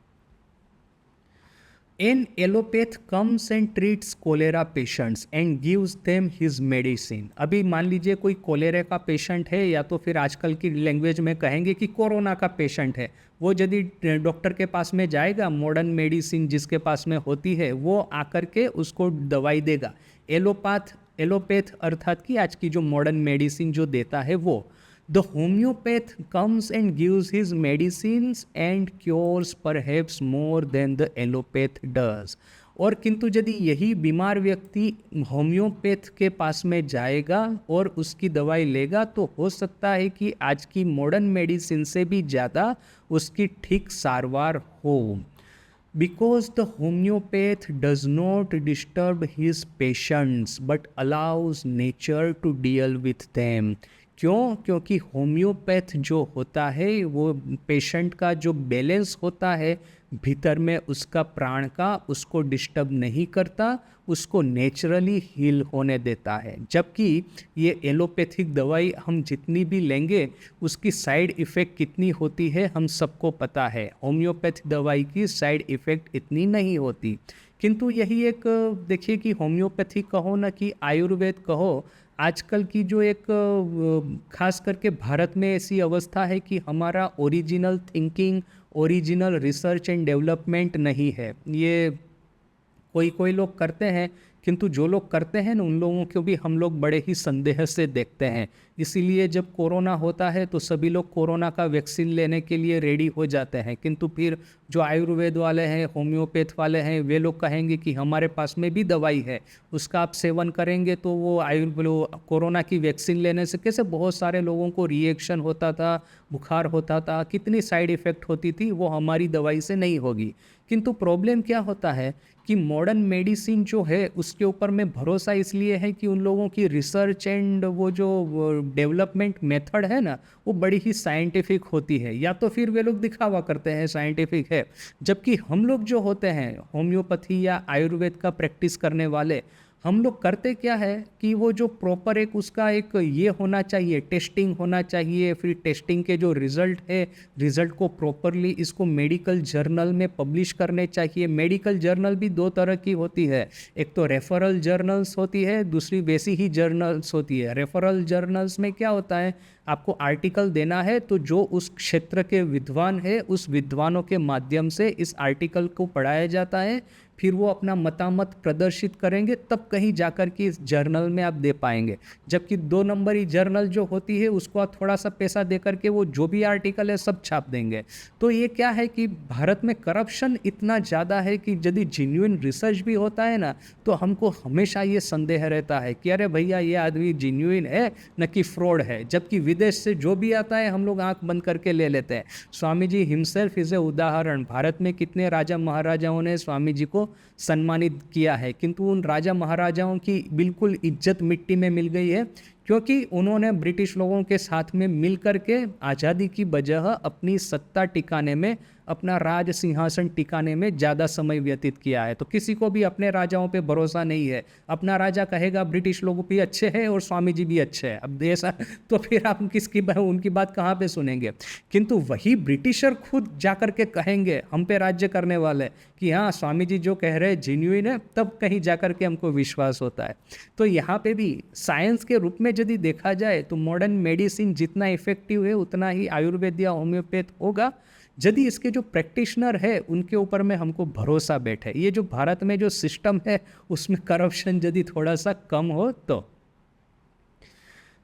An allopath comes and treats cholera patients and gives them his medicine। अभी मान लीजिए कोई कोलेरा का पेशेंट है, या तो फिर आजकल की लैंग्वेज में कहेंगे कि कोरोना का पेशेंट है, वो यदि डॉक्टर के पास में जाएगा, मॉडर्न मेडिसिन जिसके पास में होती है वो आकर के उसको दवाई देगा। एलोपैथ अर्थात कि आज की जो मॉडर्न मेडिसिन जो देता है वो। The homeopath comes and gives his medicines and cures perhaps more than the allopath does। और किंतु यदि यही बीमार व्यक्ति होम्योपैथ के पास में जाएगा और उसकी दवाई लेगा, तो हो सकता है कि आज की मॉडर्न मेडिसिन से भी ज़्यादा उसकी ठीक सारवार हो। Because the homeopath does not disturb his patients but allows nature to deal with them। क्यों? क्योंकि होम्योपैथ जो होता है वो पेशेंट का जो बैलेंस होता है भीतर में उसका प्राण का, उसको डिस्टर्ब नहीं करता, उसको नेचुरली हील होने देता है। जबकि ये एलोपैथिक दवाई हम जितनी भी लेंगे उसकी साइड इफ़ेक्ट कितनी होती है हम सबको पता है, होम्योपैथ दवाई की साइड इफ़ेक्ट इतनी नहीं होती। किंतु यही एक देखिए कि होम्योपैथी कहो ना कि आयुर्वेद कहो, आजकल की जो एक खास करके भारत में ऐसी अवस्था है कि हमारा original thinking, original research and development नहीं है। ये कोई कोई लोग करते हैं, किंतु जो लोग करते हैं ना उन लोगों को भी हम लोग बड़े ही संदेह से देखते हैं। इसीलिए जब कोरोना होता है तो सभी लोग कोरोना का वैक्सीन लेने के लिए रेडी हो जाते हैं, किंतु फिर जो आयुर्वेद वाले हैं, होम्योपैथ वाले हैं, वे लोग कहेंगे कि हमारे पास में भी दवाई है, उसका आप सेवन करेंगे तो वो कोरोना की वैक्सीन लेने से कैसे बहुत सारे लोगों को रिएक्शन होता था, बुखार होता था, कितनी साइड इफ़ेक्ट होती थी, वो हमारी दवाई से नहीं होगी। किंतु प्रॉब्लम क्या होता है कि मॉडर्न मेडिसिन जो है उसके ऊपर में भरोसा इसलिए है कि उन लोगों की रिसर्च एंड वो जो डेवलपमेंट मेथड है ना वो बड़ी ही साइंटिफिक होती है, या तो फिर वे लोग दिखावा करते हैं साइंटिफिक है। जबकि हम लोग जो होते हैं होम्योपैथी या आयुर्वेद का प्रैक्टिस करने वाले, हम लोग करते क्या है कि वो जो प्रॉपर एक उसका एक ये होना चाहिए, टेस्टिंग होना चाहिए, फिर टेस्टिंग के जो रिज़ल्ट है, रिज़ल्ट को प्रॉपरली इसको मेडिकल जर्नल में पब्लिश करने चाहिए। मेडिकल जर्नल भी दो तरह की होती है, एक तो रेफरल जर्नल्स होती है, दूसरी वैसी ही जर्नल्स होती है। रेफरल जर्नल्स में क्या होता है, आपको आर्टिकल देना है तो जो उस क्षेत्र के विद्वान है उस विद्वानों के माध्यम से इस आर्टिकल को पढ़ाया जाता है, फिर वो अपना मतामत प्रदर्शित करेंगे, तब कहीं जाकर के इस जर्नल में आप दे पाएंगे। जबकि 2 नंबरी जर्नल जो होती है उसको आप थोड़ा सा पैसा दे करके वो जो भी आर्टिकल है सब छाप देंगे। तो ये क्या है कि भारत में करप्शन इतना ज़्यादा है कि यदि जेन्युइन रिसर्च भी होता है ना तो हमको हमेशा ये संदेह रहता है कि अरे भैया ये आदमी जेन्युइन है न कि फ्रॉड है। जबकि विदेश से जो भी आता है हम लोग आंख बंद करके ले लेते हैं। Swami ji himself is a उदाहरण। भारत में कितने राजा महाराजाओं ने स्वामी जी को सम्मानित किया है, किंतु उन राजा महाराजाओं की बिल्कुल इज्जत मिट्टी में मिल गई है, क्योंकि उन्होंने ब्रिटिश लोगों के साथ में मिल कर के आज़ादी की बजाय अपनी सत्ता टिकाने में, अपना राज सिंहासन टिकाने में ज़्यादा समय व्यतीत किया है। तो किसी को भी अपने राजाओं पे भरोसा नहीं है। अपना राजा कहेगा ब्रिटिश लोगों भी अच्छे हैं और स्वामी जी भी अच्छे हैं, अब ऐसा तो फिर आप उनकी बात कहाँ पे सुनेंगे। किंतु वही ब्रिटिशर खुद जाकर के कहेंगे हम पे राज्य करने वाले कि हाँ स्वामी जी जो कह रहे हैं जेन्युइन है, तब कहीं जाकर के हमको विश्वास होता है। तो यहाँ पे भी साइंस के रूप में यदि देखा जाए तो मॉडर्न मेडिसिन जितना इफेक्टिव है उतना ही आयुर्वेद या होम्योपैथ होगा, यदि इसके जो प्रैक्टिशनर है उनके ऊपर में हमको भरोसा बैठे। ये जो भारत में जो सिस्टम है उसमें करप्शन यदि थोड़ा सा कम हो तो।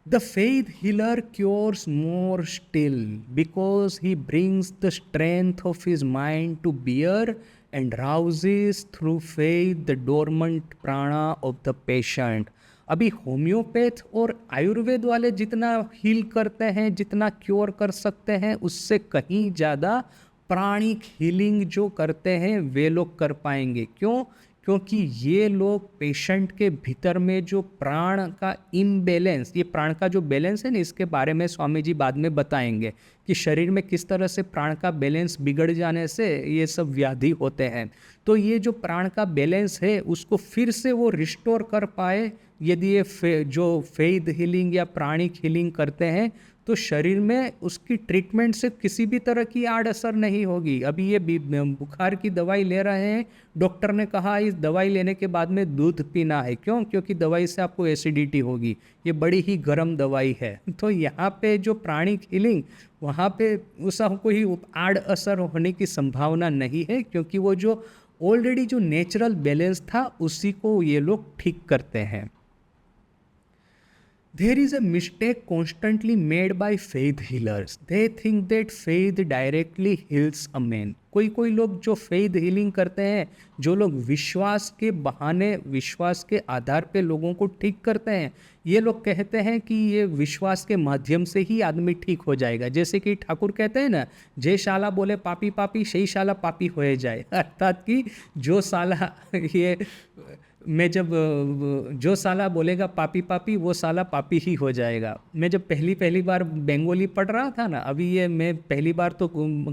The faith healer cures more still because he brings the strength of his mind to bear and rouses through faith the dormant prana of the patient। अभी होम्योपैथ और आयुर्वेद वाले जितना हील करते हैं, जितना क्योर कर सकते हैं, उससे कहीं ज़्यादा प्राणिक हीलिंग जो करते हैं वे लोग कर पाएंगे। क्यों? क्योंकि ये लोग पेशेंट के भीतर में जो प्राण का इम्बैलेंस, ये प्राण का जो बैलेंस है ना, इसके बारे में स्वामी जी बाद में बताएंगे कि शरीर में किस तरह से प्राण का बैलेंस बिगड़ जाने से ये सब व्याधि होते हैं। तो ये जो प्राण का बैलेंस है उसको फिर से वो रिस्टोर कर पाए, यदि ये जो फेथ हीलिंग या प्राणिक हीलिंग करते हैं, तो शरीर में उसकी ट्रीटमेंट से किसी भी तरह की आड़ असर नहीं होगी। अभी ये बुखार की दवाई ले रहे हैं, डॉक्टर ने कहा इस दवाई लेने के बाद में दूध पीना है। क्यों? क्योंकि दवाई से आपको एसिडिटी होगी, ये बड़ी ही गर्म दवाई है। तो यहाँ पे जो प्राणिक हीलिंग, वहाँ पे उसका कोई आड़ असर होने की संभावना नहीं है, क्योंकि वो जो ऑलरेडी जो नेचुरल बैलेंस था उसी को ये लोग ठीक करते हैं। There is a mistake constantly made by faith healers. They think that faith directly heals a man. कोई लोग जो फेथ हीलिंग करते हैं, जो लोग विश्वास के बहाने, विश्वास के आधार पे लोगों को ठीक करते हैं, ये लोग कहते हैं कि ये विश्वास के माध्यम से ही आदमी ठीक हो जाएगा। जैसे कि ठाकुर कहते हैं ना, जे शाला बोले पापी पापी, सही शाला पापी होए जाए। अर्थात कि जो साला ये मैं जब जो साला बोलेगा पापी पापी, वो साला पापी ही हो जाएगा। मैं जब पहली बार बंगाली पढ़ रहा था ना, अभी ये मैं पहली बार तो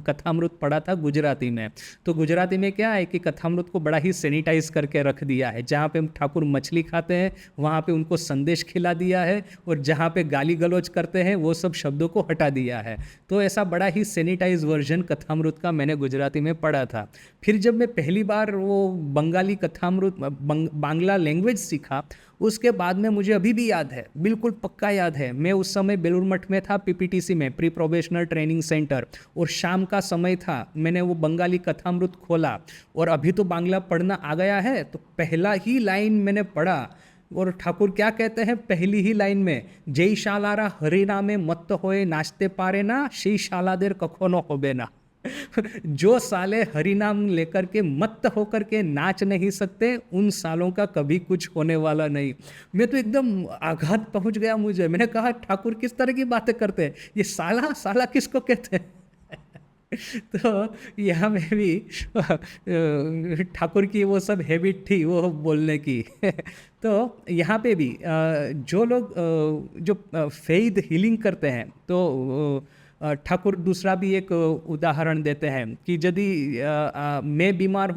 कथामृत पढ़ा था गुजराती में। तो गुजराती में क्या है कि कथामृत को बड़ा ही सैनिटाइज करके रख दिया है। जहाँ पे ठाकुर मछली खाते हैं वहाँ पे उनको संदेश खिला दिया है, और जहाँ पे गाली गलौज करते हैं वो सब शब्दों को हटा दिया है। तो ऐसा बड़ा ही सैनिटाइज वर्जन कथामृत का मैंने गुजराती में पढ़ा था। फिर जब मैं पहली बार वो बंगाली कथामृत बांग्ला लैंग्वेज सीखा, उसके बाद में मुझे अभी भी याद है, बिल्कुल पक्का याद है। मैं उस समय बेलूर मठ में था, पीपीटीसी में, प्री प्रोबेशनल ट्रेनिंग सेंटर, और शाम का समय था। मैंने वो बंगाली कथामृत खोला, और अभी तो बांग्ला पढ़ना आ गया है, तो पहला ही लाइन मैंने पढ़ा, और ठाकुर क्या कहते हैं पहली ही लाइन में, जय शालारा हरिनामे मत्त होए नाचते पारे ना, शी शालादेर कखनो होबे ना। जो साले हरिनाम लेकर के मत्त होकर के नाच नहीं सकते, उन सालों का कभी कुछ होने वाला नहीं। मैं तो एकदम आघात पहुंच गया मुझे। मैंने कहा ठाकुर किस तरह की बातें करते हैं, ये साला साला किसको कहते हैं? तो यहाँ में भी ठाकुर की वो सब हैबिट थी वो बोलने की। तो यहाँ पे भी जो लोग जो फेथ हीलिंग करते हैं, तो ठाकुर दूसरा भी एक उदाहरण देते हैं कि यदि मैं बीमार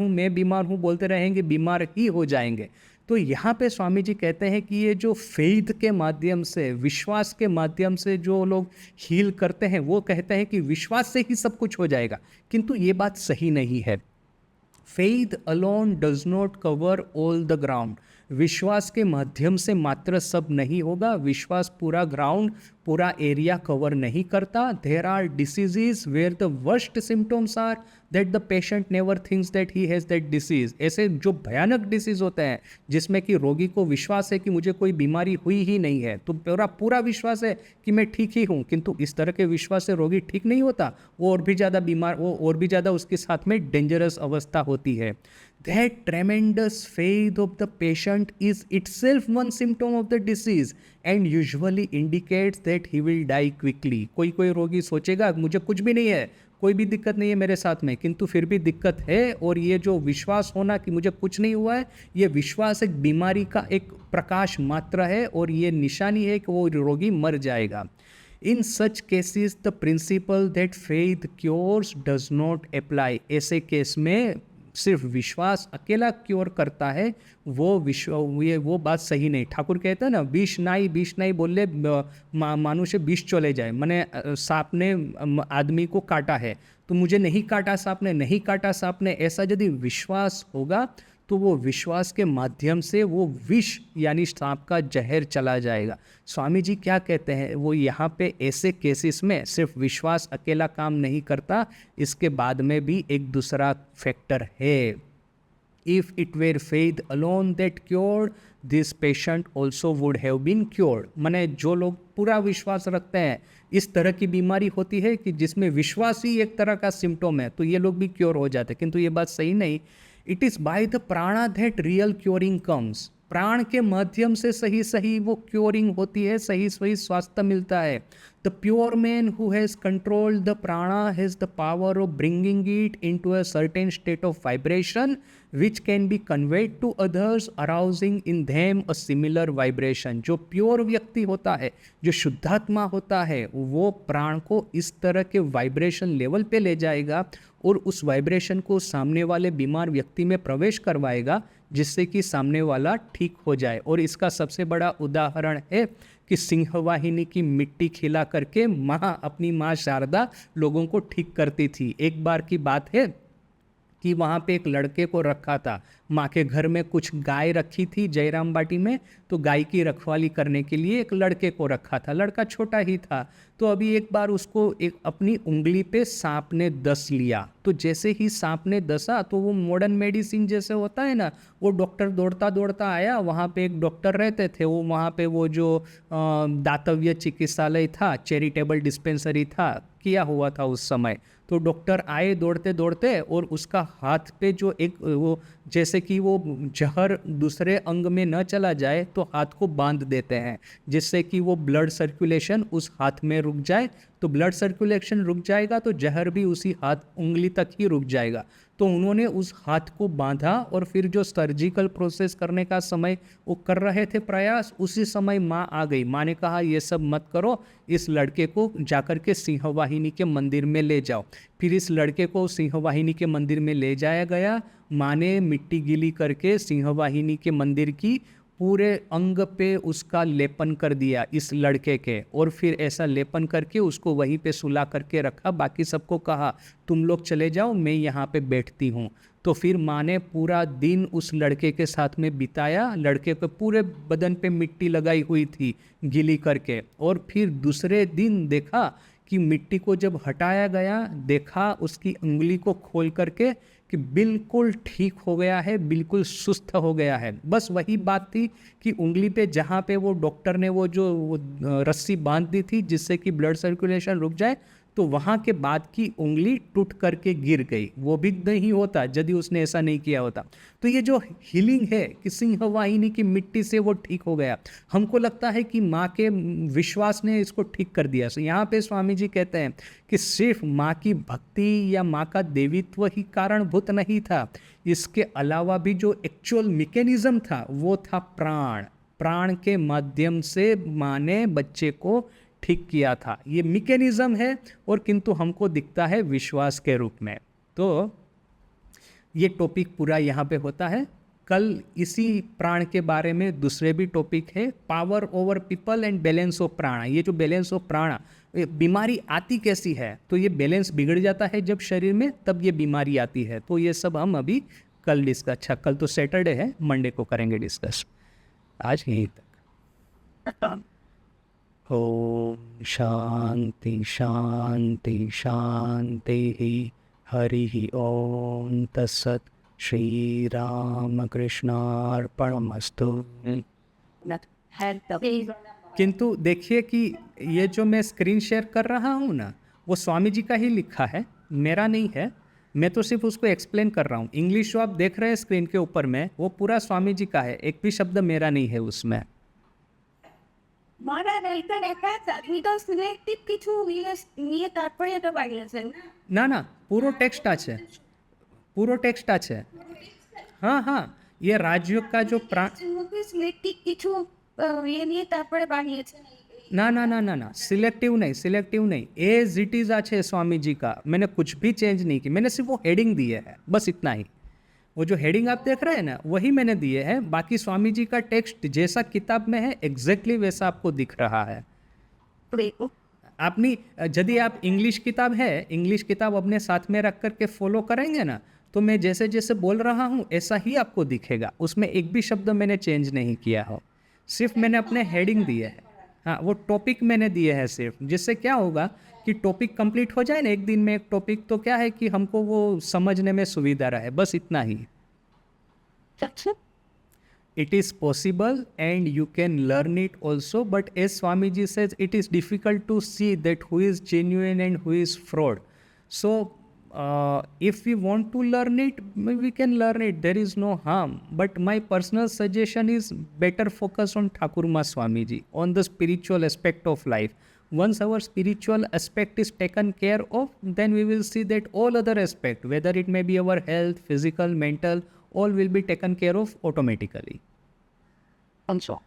हूँ बोलते रहेंगे, बीमार ही हो जाएंगे। तो यहाँ पे स्वामी जी कहते हैं कि ये जो फेथ के माध्यम से, विश्वास के माध्यम से जो लोग हील करते हैं, वो कहते हैं कि विश्वास से ही सब कुछ हो जाएगा, किंतु ये बात सही नहीं है। Faith alone does not cover all the ground. विश्वास के माध्यम से मात्र सब नहीं होगा। विश्वास पूरा ग्राउंड, पूरा एरिया कवर नहीं करता। There are diseases where the worst symptoms are that the patient never thinks that he has that disease. ऐसे जो भयानक डिसीज होते हैं जिसमें कि रोगी को विश्वास है कि मुझे कोई बीमारी हुई ही नहीं है, तो पूरा विश्वास है कि मैं ठीक ही हूँ, किंतु इस तरह के विश्वास से रोगी ठीक नहीं होता, वो और भी ज़्यादा बीमार, वो और भी ज़्यादा उसके साथ में डेंजरस अवस्था होती है। That tremendous faith of the patient is itself one symptom of the disease and usually indicates that he will die quickly. कोई रोगी सोचेगा मुझे कुछ भी नहीं है, कोई भी दिक्कत नहीं है मेरे साथ में, किंतु फिर भी दिक्कत है। और ये जो विश्वास होना कि मुझे कुछ नहीं हुआ है, ये विश्वास एक बीमारी का एक प्रकाश मात्र है, और ये निशानी है कि वो रोगी मर जाएगा। In such cases the principle that faith cures does not apply. ऐसे केस में सिर्फ विश्वास अकेला क्योर करता है, वो बात सही नहीं। ठाकुर कहते हैं ना, बीष नाई बोले मानुषे बीष चले जाए। मैंने सांप ने आदमी को काटा है, तो मुझे नहीं काटा सांप ने, ऐसा यदि विश्वास होगा तो वो विश्वास के माध्यम से वो विष यानी सांप का जहर चला जाएगा। स्वामी जी क्या कहते हैं, वो यहाँ पे ऐसे केसेस में सिर्फ विश्वास अकेला काम नहीं करता, इसके बाद में भी एक दूसरा फैक्टर है। If it were faith alone that cured, this patient also would have been cured. माने जो लोग पूरा विश्वास रखते हैं, इस तरह की बीमारी होती है कि जिसमें विश्वास ही एक तरह का सिम्टम है, तो ये लोग भी क्योर हो जाते हैं, किंतु ये बात सही नहीं। It is by the prana that real curing comes. प्राण के माध्यम से सही सही वो क्योरिंग होती है, सही सही स्वास्थ्य मिलता है। The pure man who has controlled the prana has the power of bringing it into a certain state of vibration which can be conveyed to others, arousing in them a similar vibration. जो pure व्यक्ति होता है, जो शुद्धात्मा होता है, वो प्राण को इस तरह के वाइब्रेशन लेवल पे ले जाएगा और उस वाइब्रेशन को सामने वाले बीमार व्यक्ति में प्रवेश करवाएगा, जिससे कि सामने वाला ठीक हो जाए। और इसका सबसे बड़ा उदाहरण है कि सिंहवाहिनी की मिट्टी खिला करके अपनी माँ शारदा लोगों को ठीक करती थी। एक बार की बात है कि वहाँ पे एक लड़के को रखा था, माँ के घर में कुछ गाय रखी थी जयराम बाटी में, तो गाय की रखवाली करने के लिए एक लड़के को रखा था। लड़का छोटा ही था, तो अभी एक बार उसको एक अपनी उंगली पे सांप ने डस लिया। तो जैसे ही सांप ने डसा तो वो मॉडर्न मेडिसिन जैसे होता है ना, वो डॉक्टर दौड़ता दौड़ता आया। वहाँ पे एक डॉक्टर रहते थे, वो वहाँ पे वो जो दातव्य चिकित्सालय था, चैरिटेबल डिस्पेंसरी था, किया हुआ था उस समय। तो डॉक्टर आए दौड़ते दौड़ते और उसका हाथ पे जो एक वो जैसे कि वो जहर दूसरे अंग में न चला जाए तो हाथ को बांध देते हैं, जिससे कि वो ब्लड सर्कुलेशन उस हाथ में रुक जाए। तो ब्लड सर्कुलेशन रुक जाएगा तो जहर भी उसी हाथ उंगली तक ही रुक जाएगा। तो उन्होंने उस हाथ को बांधा और फिर जो सर्जिकल प्रोसेस करने का समय वो कर रहे थे प्रयास, उसी समय माँ आ गई। माँ ने कहा ये सब मत करो, इस लड़के को जाकर के सिंहवाहिनी के मंदिर में ले जाओ। फिर इस लड़के को सिंहवाहिनी के मंदिर में ले जाया गया। माँ ने मिट्टी गीली करके सिंहवाहिनी के मंदिर की पूरे अंग पे उसका लेपन कर दिया इस लड़के के, और फिर ऐसा लेपन करके उसको वहीं पे सुला करके रखा। बाकी सबको कहा तुम लोग चले जाओ, मैं यहाँ पे बैठती हूँ। तो फिर माँ ने पूरा दिन उस लड़के के साथ में बिताया। लड़के के पूरे बदन पे मिट्टी लगाई हुई थी गीली करके, और फिर दूसरे दिन देखा कि मिट्टी को जब हटाया गया, देखा उसकी उंगली को खोल करके कि बिल्कुल ठीक हो गया है, बिल्कुल सुस्त हो गया है। बस वही बात थी कि उंगली पे जहाँ पे वो डॉक्टर ने वो रस्सी बांध दी थी जिससे कि ब्लड सर्कुलेशन रुक जाए, तो वहाँ के बाद की उंगली टूट करके गिर गई। वो भी नहीं होता यदि उसने ऐसा नहीं किया होता। तो ये जो हीलिंग है कि सिंहवाहिनी की मिट्टी से वो ठीक हो गया, हमको लगता है कि माँ के विश्वास ने इसको ठीक कर दिया। सो यहाँ पे स्वामी जी कहते हैं कि सिर्फ माँ की भक्ति या माँ का देवित्व ही कारणभूत नहीं था, इसके अलावा भी जो एक्चुअल मैकेनिज्म था वो था प्राण। प्राण के माध्यम से माँ ने बच्चे को ठीक किया था। ये मैकेनिज्म है, और किंतु हमको दिखता है विश्वास के रूप में। तो ये टॉपिक पूरा यहाँ पे होता है। कल इसी प्राण के बारे में दूसरे भी टॉपिक है, power over people and balance of प्राणा। ये जो बैलेंस ऑफ प्राणा, बीमारी आती कैसी है, तो ये बैलेंस बिगड़ जाता है जब शरीर में, तब ये बीमारी आती है। तो ये सब हम अभी कल डिस्कस, अच्छा कल तो सैटरडे है, मंडे को करेंगे डिस्कस। आज यहीं तक। ओम शांति शांति शांति। हरि ओम तत्सत। श्री राम कृष्णार्पणमस्तु। किंतु देखिए कि ये जो मैं स्क्रीन शेयर कर रहा हूँ ना, वो स्वामी जी का ही लिखा है, मेरा नहीं है। मैं तो सिर्फ उसको एक्सप्लेन कर रहा हूँ। इंग्लिश जो आप देख रहे हैं स्क्रीन के ऊपर में, वो पूरा स्वामी जी का है, एक भी शब्द मेरा नहीं है उसमें। ना ना, पूरा टेक्स्ट আছে, पूरा टेक्स्ट আছে। हाँ हाँ, ये राजयोग का जो ना ना ना ना ना, सिलेक्टिव नहीं, सिलेक्टिव नहीं, एज इट इज আছে स्वामी जी का। मैंने कुछ भी चेंज नहीं की, मैंने सिर्फ वो हेडिंग दी है, बस इतना ही। वो जो हेडिंग आप देख रहे हैं ना, वही मैंने दिए हैं। बाकी स्वामी जी का टेक्स्ट जैसा किताब में है एग्जैक्टली वैसा आपको दिख रहा है। आपने यदि आप इंग्लिश किताब है, इंग्लिश किताब अपने साथ में रख करके फॉलो करेंगे ना, तो मैं जैसे जैसे बोल रहा हूँ ऐसा ही आपको दिखेगा। उसमें एक भी शब्द मैंने चेंज नहीं किया हो, सिर्फ मैंने अपने हेडिंग दिए है। हाँ, वो टॉपिक मैंने दिए हैं सिर्फ, जिससे क्या होगा कि टॉपिक कंप्लीट हो जाए ना एक दिन में एक टॉपिक, तो क्या है कि हमको वो समझने में सुविधा रहे, बस इतना ही। It is possible and you can learn it also, but as Swamiji says, it is difficult to see that who is genuine and who is fraud. So if we want to learn it, we can learn it. There is no harm. But my personal suggestion is better focus on Thakurma Swamiji, on the spiritual aspect of life. Once our spiritual aspect is taken care of, then we will see that all other aspect, whether it may be our health, physical, mental, all will be taken care of automatically. Also,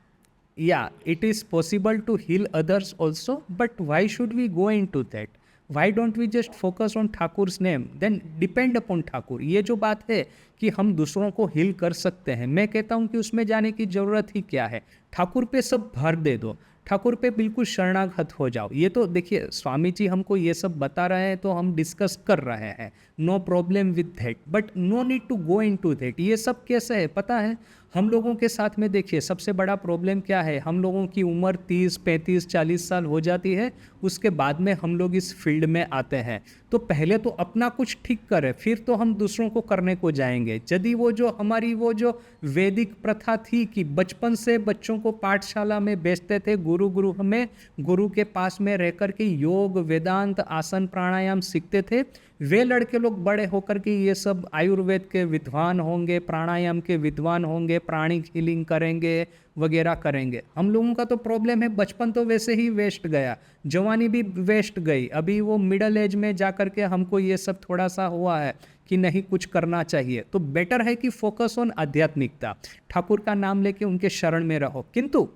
Yeah, it is possible to heal others also, but why should we go into that? Why don't we just focus on ठाकुर's name? Then depend upon Thakur. ये जो बात है कि हम दूसरों को heal कर सकते हैं, मैं कहता हूँ कि उसमें जाने की ज़रूरत ही क्या है. ठाकुर पे सब भर दे दो, ठाकुर पे बिल्कुल शरणागत हो जाओ. ये तो देखिए स्वामी जी हमको ये सब बता रहे हैं तो हम डिस्कस कर रहे हैं, no problem with that, but no need to go into that. ये सब कैसे है पता है? हम लोगों के साथ में देखिए सबसे बड़ा प्रॉब्लम क्या है, हम लोगों की उम्र 30, 35, 40 साल हो जाती है, उसके बाद में हम लोग इस फील्ड में आते हैं. तो पहले तो अपना कुछ ठीक करें, फिर तो हम दूसरों को करने को जाएंगे. यदि वो जो हमारी वो जो वैदिक प्रथा थी कि बचपन से बच्चों को पाठशाला में भेजते थे, गुरु में गुरु के पास में रह कर के योग, वेदांत, आसन, प्राणायाम सीखते थे, वे लड़के लोग बड़े होकर के ये सब आयुर्वेद के विद्वान होंगे, प्राणायाम के विद्वान होंगे, प्राणिक हीलिंग करेंगे, वगैरह करेंगे. हम लोगों का तो प्रॉब्लम है, बचपन तो वैसे ही वेस्ट गया, जवानी भी वेस्ट गई, अभी वो मिडल एज में जा कर के हमको ये सब थोड़ा सा हुआ है कि नहीं कुछ करना चाहिए. तो बेटर है कि फोकस ऑन आध्यात्मिकता, ठाकुर का नाम लेके उनके शरण में रहो. किंतु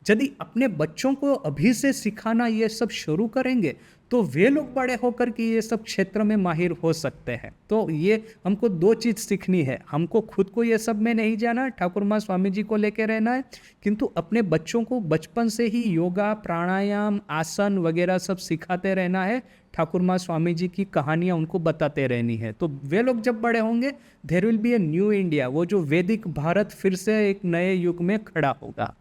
यदि अपने बच्चों को अभी से सिखाना ये सब शुरू करेंगे तो वे लोग बड़े होकर के ये सब क्षेत्र में माहिर हो सकते हैं. तो ये हमको दो चीज़ सीखनी है, हमको खुद को ये सब में नहीं जाना, ठाकुर माँ स्वामी जी को लेके रहना है, किंतु अपने बच्चों को बचपन से ही योगा, प्राणायाम, आसन वगैरह सब सिखाते रहना है. ठाकुर माँ स्वामी जी की कहानियाँ उनको बताते रहनी है. तो वे लोग जब बड़े होंगे, there will be a new India, वो जो वैदिक भारत फिर से एक नए युग में खड़ा होगा.